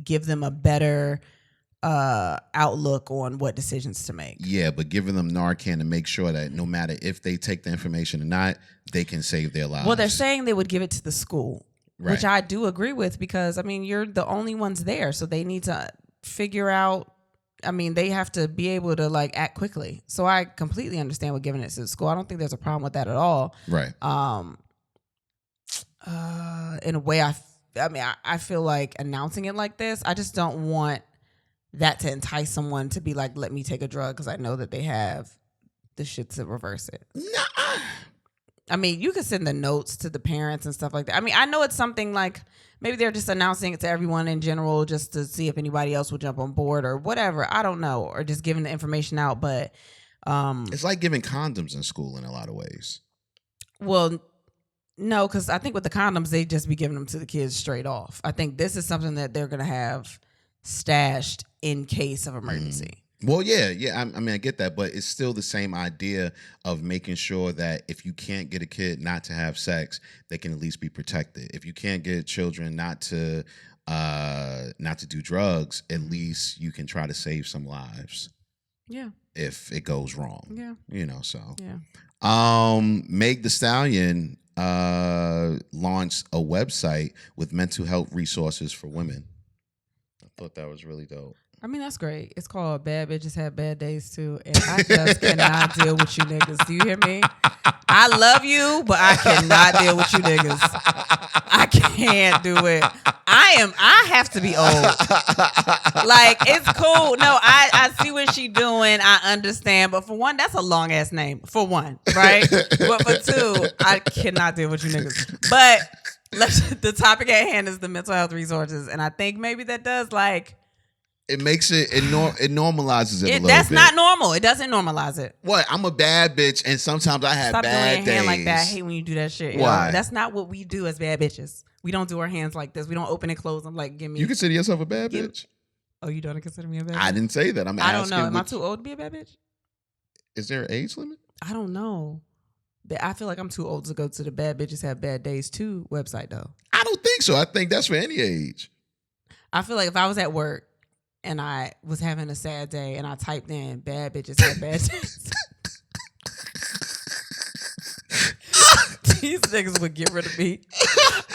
give them a better outlook on what decisions to make. Yeah, but giving them Narcan to make sure that no matter if they take the information or not, they can save their lives. Well, they're saying they would give it to the school. Right. Which I do agree with, because, I mean, you're the only ones there. So they need to figure out, I mean, they have to be able to like act quickly. So I completely understand what giving it to the school. I don't think there's a problem with that at all. Right. In a way, I feel like announcing it like this, I just don't want that to entice someone to be like, let me take a drug because I know that they have the shit to reverse it. Nah. I mean, you could send the notes to the parents and stuff like that. I mean, I know it's something like maybe they're just announcing it to everyone in general just to see if anybody else will jump on board or whatever. I don't know. Or just giving the information out. But it's like giving condoms in school in a lot of ways. Well, no, because I think with the condoms, they just be giving them to the kids straight off. I think this is something that they're going to have stashed in case of emergency. Well, yeah. I mean, I get that, but it's still the same idea of making sure that if you can't get a kid not to have sex, they can at least be protected. If you can't get children not to do drugs, at least you can try to save some lives. Yeah. If it goes wrong. Yeah. You know, so. Yeah. Meg Thee Stallion launched a website with mental health resources for women. I thought that was really dope. I mean, that's great. It's called Bad Bitches Have Bad Days Too. And I just cannot deal with you niggas. Do you hear me? I love you, but I cannot deal with you niggas. I can't do it. I have to be old. Like, it's cool. No, I see what she doing. I understand. But for one, that's a long ass name. For one, right? But for two, I cannot deal with you niggas. But the topic at hand is the mental health resources. And I think maybe that does like... It makes it normalizes it a little that's bit. That's not normal. It doesn't normalize it. What? I'm a bad bitch, and sometimes I have Stop bad doing your days. hand like that. I hate when you do that shit. Why? Know? That's not what we do as bad bitches. We don't do our hands like this. We don't open and close them like, give me. You consider yourself a bad bitch? Oh, you don't consider me a bad bitch? I didn't say that. I don't know. Am I too old to be a bad bitch? Is there an age limit? I don't know. I feel like I'm too old to go to the Bad Bitches Have Bad Days Too website, though. I don't think so. I think that's for any age. I feel like if I was at work and I was having a sad day and I typed in Bad Bitches Have Bad Days, these niggas would get rid of me.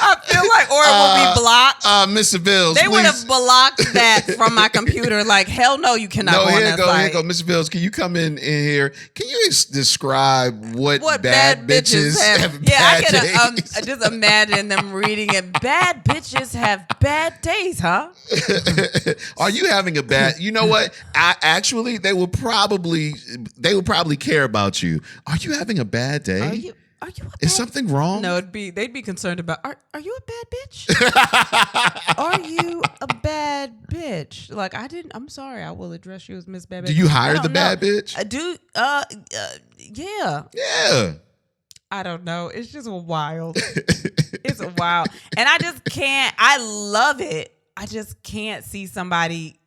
I feel like, or it would be blocked. Miss Sivills, they would have blocked that from my computer. Like, hell no, you cannot go on that site. Here you go. Miss Sivills, can you come in here? Can you describe what bad bitches have bad days? I can just imagine them reading it. Bad bitches have bad days, huh? Are you having a bad? You know what? Actually, they will probably care about you. Are you having a bad day? Is something wrong? No, they'd be concerned about. Are you a bad bitch? Are you a bad bitch? Like, I'm sorry. I will address you as Miss Bad Bitch. Do you hire the bad bitch? I do. Yeah. Yeah. I don't know. It's just wild. It's wild, and I just can't. I love it. I just can't see somebody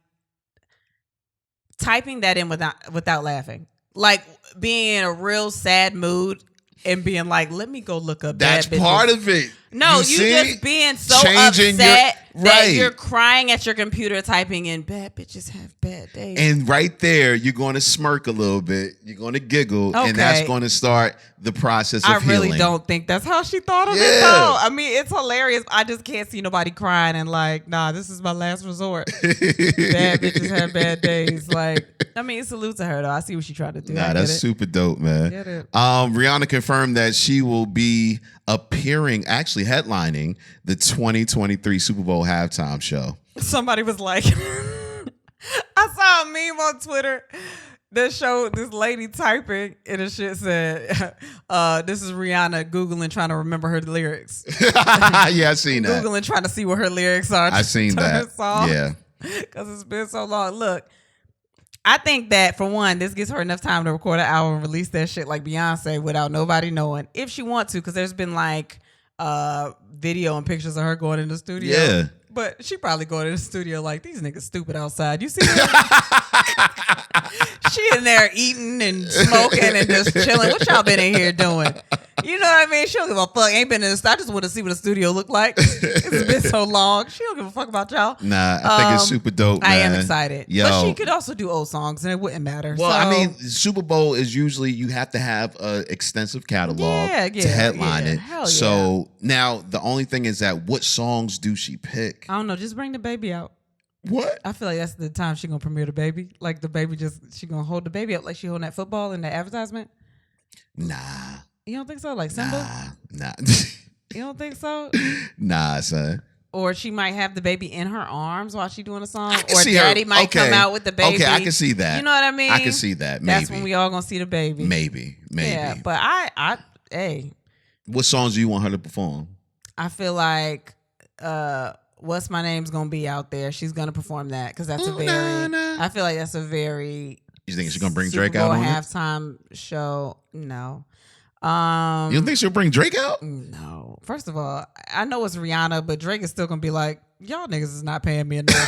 typing that in without laughing. Like, being in a real sad mood and being like, let me go look up That's bad bitches. part of it. No, you just being so upset that you're crying at your computer typing in bad bitches have bad days. And right there, you're going to smirk a little bit. You're going to giggle. Okay. And that's going to start the process of I really healing. don't think that's how she thought of it, though. I mean, it's hilarious. I just can't see nobody crying and like, nah, this is my last resort. Bad bitches have bad days. Like, I mean, salute to her, though. I see what she tried to do. Nah, that's super dope, man. Get it. Rihanna confirmed that she will be appearing, actually headlining the 2023 Super Bowl halftime show. Somebody was like, I saw a meme on Twitter that showed this lady typing and the shit said, this is Rihanna Googling trying to remember her lyrics. Yeah, I seen that. Googling trying to see what her lyrics are. I seen that. Yeah. Because it's been so long. Look, I think that for one, this gives her enough time to record an album and release that shit like Beyonce without nobody knowing. If she wants to, because there's been like video and pictures of her going in the studio. Yeah. But she probably going in the studio like, these niggas stupid outside. You see them? She in there eating and smoking and just chilling. What y'all been in here doing? You know what I mean? She don't give a fuck. Ain't been in the I just want to see what the studio look like. It's been so long. She don't give a fuck about y'all. Nah, I think it's super dope, man. I am excited. Yo. But she could also do old songs and it wouldn't matter. Well, so, I mean, Super Bowl is usually you have to have an extensive catalog to headline it. Hell so now the only thing is that what songs do she pick? I don't know. Just bring the baby out. What? I feel like that's the time she gonna premiere the baby. Like the baby she gonna hold the baby up like she holding that football in the advertisement. Nah. You don't think so? Like Simba? Nah. You don't think so? Nah, son. Or she might have the baby in her arms while she doing a song. Or see daddy her. might come out with the baby. Okay, I can see that. You know what I mean? I can see that. Maybe. That's when we all gonna see the baby. Maybe. Yeah, but hey. What songs do you want her to perform? I feel like What's My Name's gonna be out there. She's gonna perform that because that's a very. I feel like that's a very. You think she's gonna bring Super Drake out Bowl on halftime show? No. You don't think she'll bring Drake out? No. First of all, I know it's Rihanna, but Drake is still gonna be like, y'all niggas is not paying me enough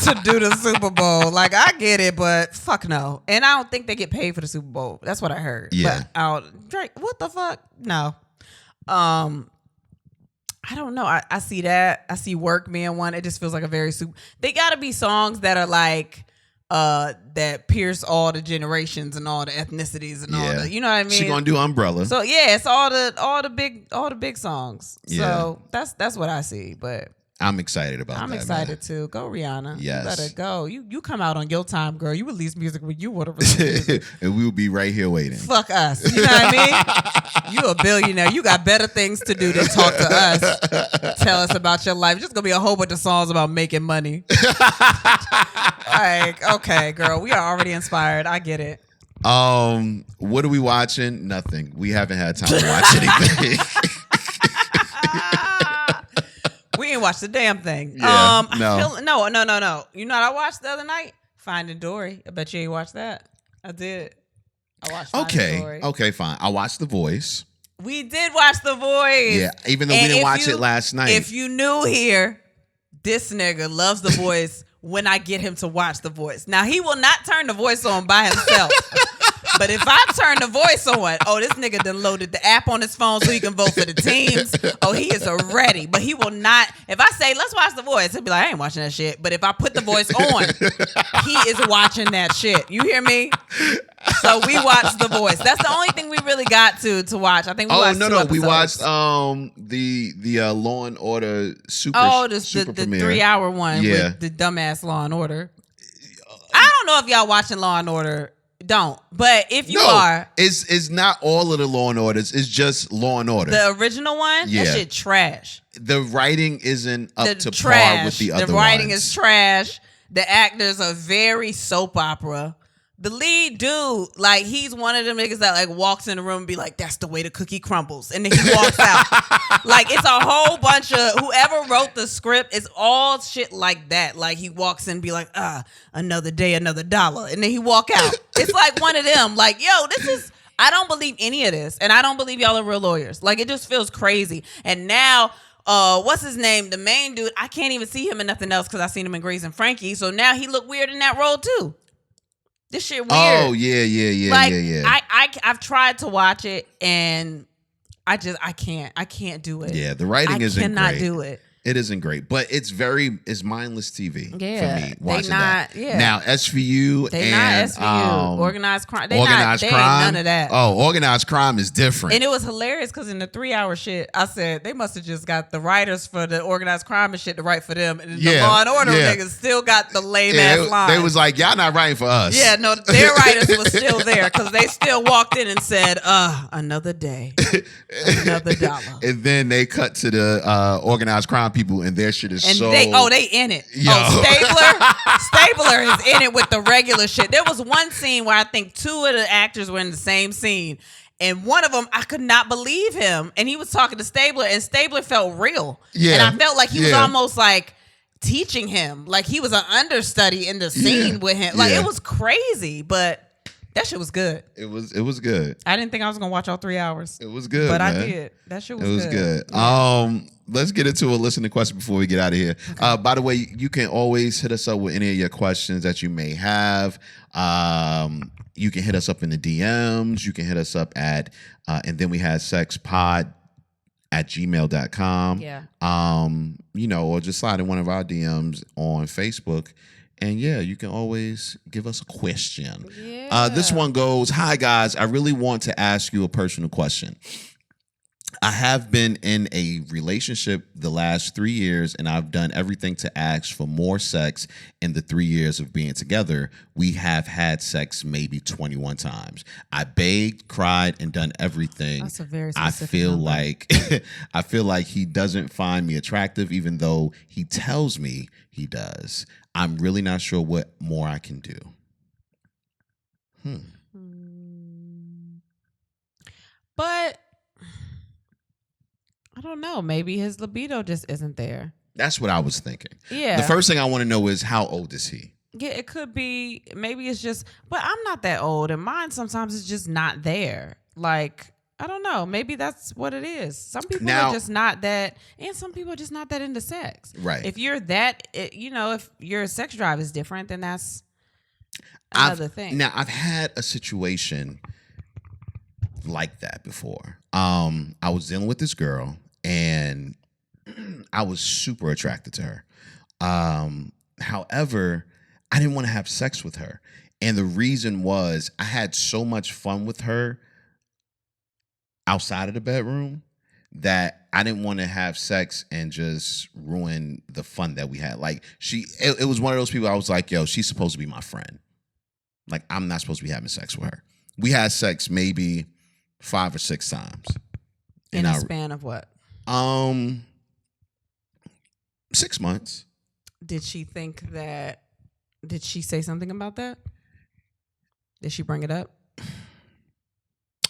to do the Super Bowl. Like, I get it, but fuck no. And I don't think they get paid for the Super Bowl. That's what I heard. Yeah. But Drake, what the fuck? No. I don't know. I see that. I see Work being one. It just feels like a very super. They gotta be songs that are like that pierce all the generations and all the ethnicities and all the, you know what I mean? She gonna do Umbrella. So yeah, it's all the big songs. Yeah. So that's what I see. But I'm excited about that. I'm excited too. Go Rihanna. Yes. You better go. You come out on your time, girl. You release music when you want to release music. And we'll be right here waiting. Fuck us. You know what I mean? You a billionaire. You got better things to do than talk to us. Tell us about your life. It's just gonna be a whole bunch of songs about making money. Like, okay, girl, we are already inspired. I get it. What are we watching? Nothing. We haven't had time to watch anything. We ain't watched the damn thing. Yeah, no. You know what I watched the other night? Finding Dory. I bet you ain't watched that. I did. I watched Finding Dory. Okay, fine. I watched The Voice. We did watch The Voice. Yeah, even though we didn't watch it last night. If you knew here, this nigga loves The Voice when I get him to watch The Voice. Now, he will not turn The Voice on by himself. But if I turn The Voice on, this nigga done loaded the app on his phone so he can vote for the teams. He is ready. But he will not. If I say, let's watch The Voice, he'll be like, I ain't watching that shit. But if I put The Voice on, he is watching that shit. You hear me? So we watched The Voice. That's the only thing we really got to watch. I think we watched two episodes. We watched the Law and Order super the premiere. 3-hour one with the dumbass Law and Order. I don't know if y'all watching Law and Order. Don't. But if you are, it's not all of the Law and Orders. It's just Law and Order. The original one? Yeah. That shit trash. The writing isn't up to par with the other ones. The writing is trash. The actors are very soap opera. The lead dude, like, he's one of them niggas that like walks in the room and be like, that's the way the cookie crumbles. And then he walks out. Like, it's a whole bunch of whoever wrote the script is all shit like that. Like, he walks in and be like, another day, another dollar. And then he walk out. It's like one of them. Like, yo, I don't believe any of this. And I don't believe y'all are real lawyers. Like, it just feels crazy. And now, what's his name? The main dude, I can't even see him in nothing else because I seen him in Grace and Frankie. So now he look weird in that role too. This shit weird. Oh, yeah. Like, yeah. I've tried to watch it and I can't do it. Yeah, the writing isn't great. I cannot do it. It isn't great, but it's mindless TV for me watching that. Yeah. Now SVU and not SVU, organized crime. They organized ain't crime. none of that. Oh, organized crime is different. And it was hilarious because in the 3-hour shit, I said they must have just got the writers for the organized crime and shit to write for them, and the Law and Order niggas still got the lame ass line. They was like, y'all not writing for us. Yeah, no, their writers was still there because they still walked in and said, another day, another dollar. And then they cut to the organized crime people, and their shit is so. They in it. Yo. Stabler is in it with the regular shit. There was one scene where I think 2 of the actors were in the same scene, and one of them I could not believe him, and he was talking to Stabler, and Stabler felt real, and I felt like he was almost like teaching him, like he was an understudy in the scene with him. Like it was crazy, but. That shit was good. It was good. I didn't think I was gonna watch all 3 hours. It was good, but man. I did. That shit was good. It was good. Yeah. Let's get into a listener question before we get out of here. Okay. By the way, you can always hit us up with any of your questions that you may have. You can hit us up in the DMs. You can hit us up at andthenwehadsex@gmail.com. Yeah. Or just slide in one of our DMs on Facebook. And you can always give us a question. Yeah. This one goes, hi guys, I really want to ask you a personal question. I have been in a relationship the last 3 years, and I've done everything to ask for more sex in the 3 years of being together. We have had sex maybe 21 times. I begged, cried, and done everything. That's a very specific I feel number. I feel like he doesn't find me attractive, even though he tells me he does. I'm really not sure what more I can do. But I don't know. Maybe his libido just isn't there. That's what I was thinking. Yeah. The first thing I want to know is, how old is he? Yeah, it could be. Maybe it's just. But I'm not that old, and mine sometimes is just not there. Like, I don't know. Maybe that's what it is. Some people are just not that, and some people are just not that into sex. Right. If you're that, if your sex drive is different, then that's another thing. Now, I've had a situation like that before. I was dealing with this girl, and I was super attracted to her. However, I didn't want to have sex with her. And the reason was I had so much fun with her outside of the bedroom that I didn't want to have sex and just ruin the fun that we had. Like it was one of those people I was like, yo, she's supposed to be my friend. Like, I'm not supposed to be having sex with her. We had sex maybe 5 or 6 times. In a span of what? 6 months. Did she say something about that? Did she bring it up?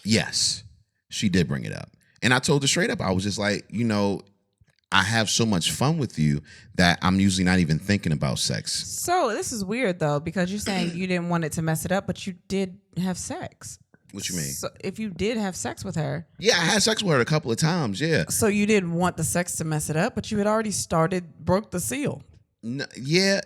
Yes. She did bring it up. And I told her straight up, I was just like, I have so much fun with you that I'm usually not even thinking about sex. So this is weird, though, because you're saying you didn't want it to mess it up, but you did have sex. What you mean? So if you did have sex with her. Yeah, I had sex with her a couple of times, yeah. So you didn't want the sex to mess it up, but you had already broke the seal. No, yeah.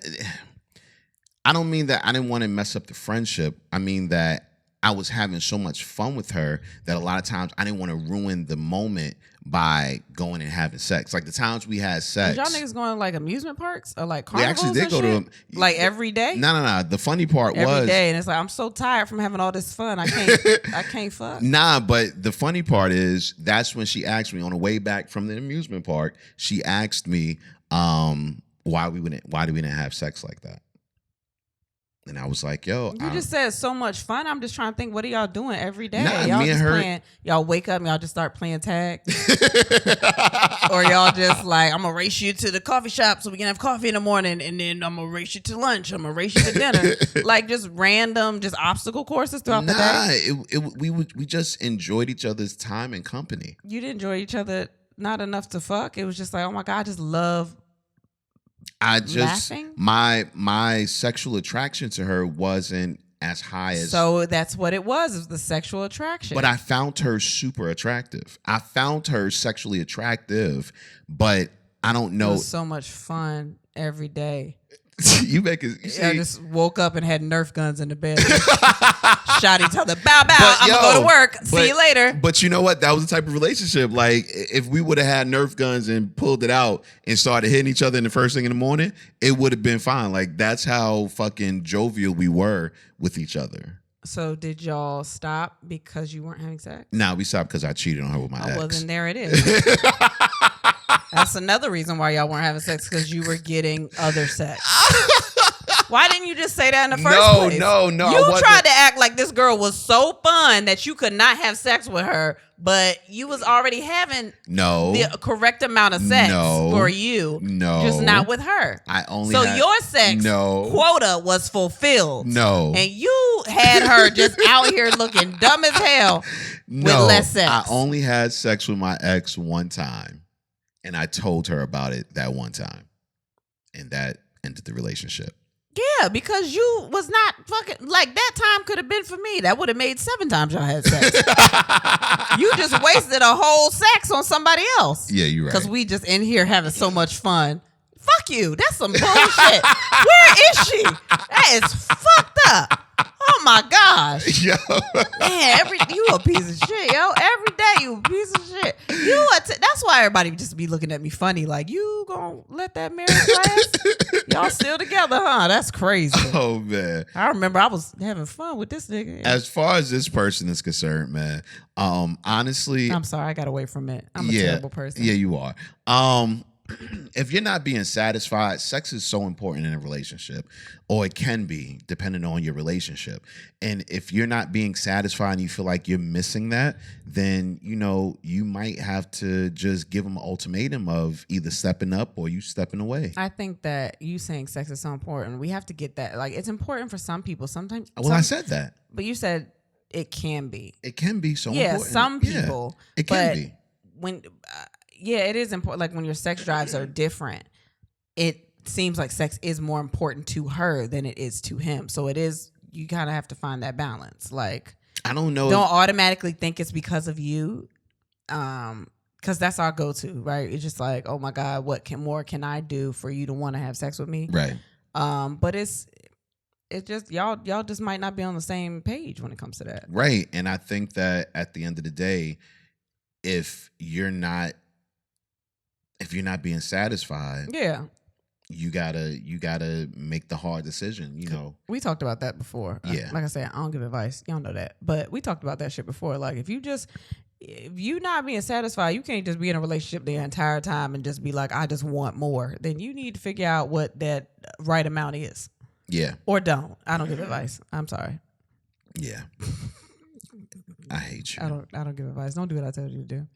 I don't mean that I didn't want to mess up the friendship. I mean that I was having so much fun with her that a lot of times I didn't want to ruin the moment by going and having sex. Like the times we had sex. Did y'all niggas going to like amusement parks or like carnivals? We actually did go to them. Like every day? No. The funny part was every day, and it's like I'm so tired from having all this fun. I can't fuck. Nah, but the funny part is that's when she asked me on the way back from the amusement park. She asked me why do we didn't have sex like that. And I was like, yo. You just said so much fun. I'm just trying to think, what are y'all doing every day? Nah, y'all me just and her. Playing, y'all wake up and y'all just start playing tag? Or y'all just like, I'm going to race you to the coffee shop so we can have coffee in the morning, and then I'm going to race you to lunch. I'm going to race you to dinner. Like just random, just obstacle courses throughout the day? We just enjoyed each other's time and company. You didn't enjoy each other not enough to fuck? It was just like, oh my God, I just love laughing? my sexual attraction to her wasn't as high as. So that's what it was the sexual attraction. But I found her super attractive. I found her sexually attractive, but I don't know. It was so much fun every day. You make it. I just woke up and had Nerf guns in the bed. Shot each other. Bow, bow. I'm going to go to work. See you later. But you know what? That was the type of relationship. Like, if we would have had Nerf guns and pulled it out and started hitting each other in the first thing in the morning, it would have been fine. Like, that's how fucking jovial we were with each other. So did y'all stop because you weren't having sex? Nah, we stopped because I cheated on her with my ex. Well, then there it is. That's another reason why y'all weren't having sex, because you were getting other sex. Why didn't you just say that in the first place? No. You tried to act like this girl was so fun that you could not have sex with her, but you was already having the correct amount of sex for you. No. Just not with her. Your sex quota was fulfilled. No. And you had her just out here looking dumb as hell with less sex. I only had sex with my ex one time. And I told her about it that one time. And that ended the relationship. Yeah, because you was not fucking, like, that time could have been for me. That would have made 7 times y'all had sex. You just wasted a whole sex on somebody else. Yeah, you're right. Because we just in here having so much fun. Fuck you. That's some bullshit. Where is she? That is fucked up. Oh my gosh. Yo. Man, you a piece of shit, yo. Every day you a piece of shit. That's why everybody just be looking at me funny, like, you gonna let that marriage last? Y'all still together, huh? That's crazy. Oh, man. I remember I was having fun with this nigga. As far as this person is concerned, man, honestly. I'm sorry, I got away from it. I'm a terrible person. Yeah, you are. If you're not being satisfied, sex is so important in a relationship, or it can be, depending on your relationship. And if you're not being satisfied and you feel like you're missing that, then, you might have to just give them an ultimatum of either stepping up or you stepping away. I think that you saying sex is so important. We have to get that. Like, it's important for some people. Sometimes. I said that. But you said it can be. It can be so important. Yeah, some people. Yeah, it can be. When... it is important. Like, when your sex drives are different, it seems like sex is more important to her than it is to him. So you kind of have to find that balance. Like, I don't know. Don't automatically think it's because of you. Because that's our go-to, right? It's just like, oh my God, what more can I do for you to want to have sex with me? Right. But it's just, y'all just might not be on the same page when it comes to that. Right. And I think that at the end of the day, if you're not being satisfied, you gotta make the hard decision. We talked about that before. Yeah, like I said, I don't give advice. Y'all know that, but we talked about that shit before. Like, if you not being satisfied, you can't just be in a relationship the entire time and just be like, I just want more. Then you need to figure out what that right amount is. Yeah, or don't. I don't give advice. I'm sorry. Yeah. I hate you. I don't give advice. Don't do what I tell you to do.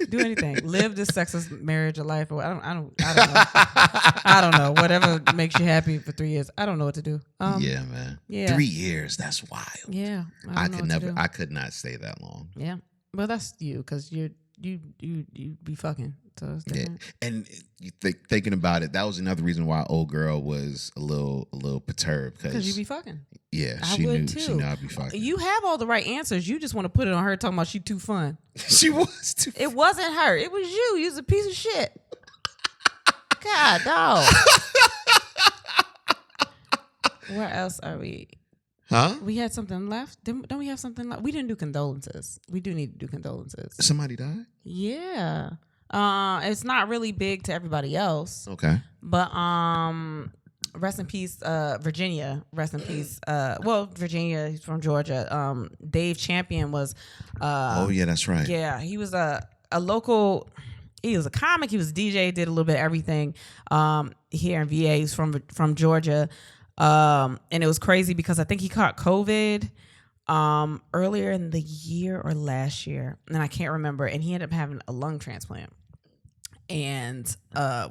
Do anything. Live this sexless marriage or life. Or I don't know. I don't know. Whatever makes you happy for 3 years. I don't know what to do. Yeah, man. Yeah. 3 years. That's wild. Yeah. I could not stay that long. Yeah. Well, that's you, because you be fucking. So it's different. Yeah. And you thinking about it, that was another reason why old girl was a little perturbed, because you be fucking. Yeah, she knew I'd be fucking. You have all the right answers. You just want to put it on her talking about she too fun. She was too fun. It wasn't her. It was you. You was a piece of shit. God, dog. Where else are we? Huh? We had something left. Don't we have something left? We didn't do condolences. We do need to do condolences. Somebody died? Yeah. It's not really big to everybody else. Okay. But rest in peace, Virginia. Rest in peace. Virginia, he's from Georgia. Dave Champion was oh yeah, that's right. Yeah, he was a local, he was a comic, he was a DJ, did a little bit of everything here in VA. He's from Georgia. And it was crazy because I think he caught COVID earlier in the year or last year, and I can't remember, and he ended up having a lung transplant, and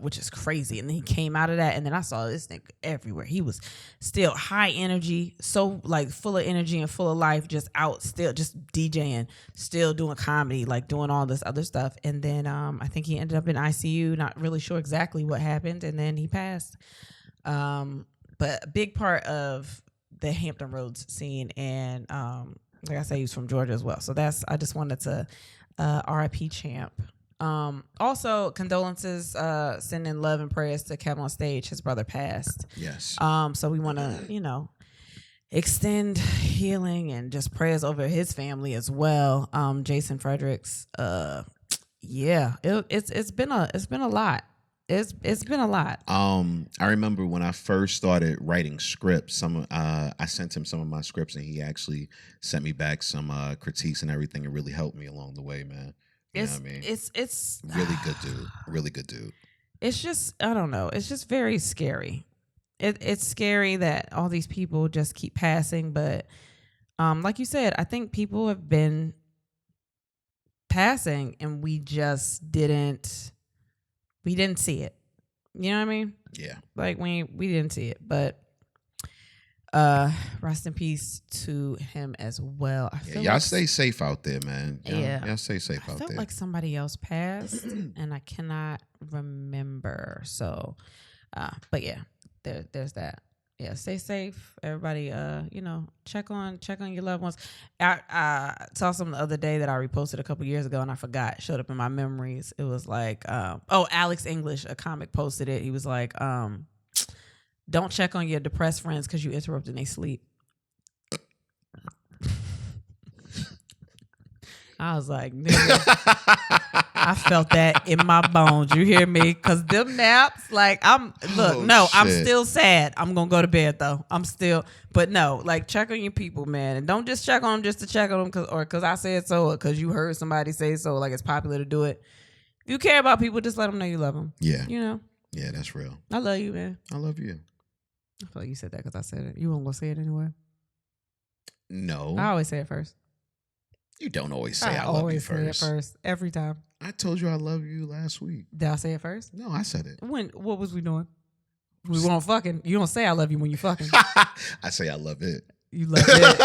which is crazy. And then he came out of that, and then I saw this thing everywhere. He was still high energy, so like full of energy and full of life, just out, still just DJing, still doing comedy, like doing all this other stuff. And then I think he ended up in ICU, not really sure exactly what happened, and then he passed. But a big part of the Hampton Roads scene, and like I say, he was from Georgia as well. So I just wanted to RIP Champ. Also, condolences, sending love and prayers to Kevin on stage. His brother passed. Yes. So we want to, extend healing and just prayers over his family as well. Jason Fredericks. It's been a lot. It's been a lot. I remember when I first started writing scripts, I sent him some of my scripts, and he actually sent me back some critiques and everything. It really helped me along the way, man. You know what I mean? It's really good dude. Really good dude. It's just, I don't know. It's just very scary. It's scary that all these people just keep passing, but like you said, I think people have been passing and we just didn't see it. You know what I mean? Yeah. Like we didn't see it, but rest in peace to him as well. Y'all stay safe out there, man. Y'all stay safe out there. I felt like somebody else passed and I cannot remember. So, but yeah, there's that. Yeah, stay safe, everybody. Check on your loved ones. I saw something the other day that I reposted a couple years ago, and I forgot. It showed up in my memories. It was like, Alex English, a comic, posted it. He was like, "Don't check on your depressed friends because you interrupted their sleep." I was like, nigga, I felt that in my bones. You hear me? Because them naps, like, I'm still sad. I'm going to go to bed, though. But no, like, check on your people, man. And don't just check on them just to check on them because I said so or because you heard somebody say so, like it's popular to do it. If you care about people, just let them know you love them. Yeah. You know? Yeah, that's real. I love you, man. I love you. I feel like you said that because I said it. You weren't going to say it anyway? No. I always say it first. You don't always say I love you first. I always say it first. Every time. I told you I love you last week. Did I say it first? No, I said it. When? What was we doing? We weren't fucking. You don't say I love you when you fucking. I say I love it. You love it.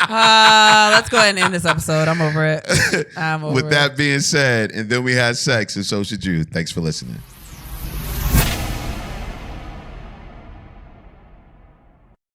Let's go ahead and end this episode. I'm over it. With that being said, and then we had sex, and so should you. Thanks for listening.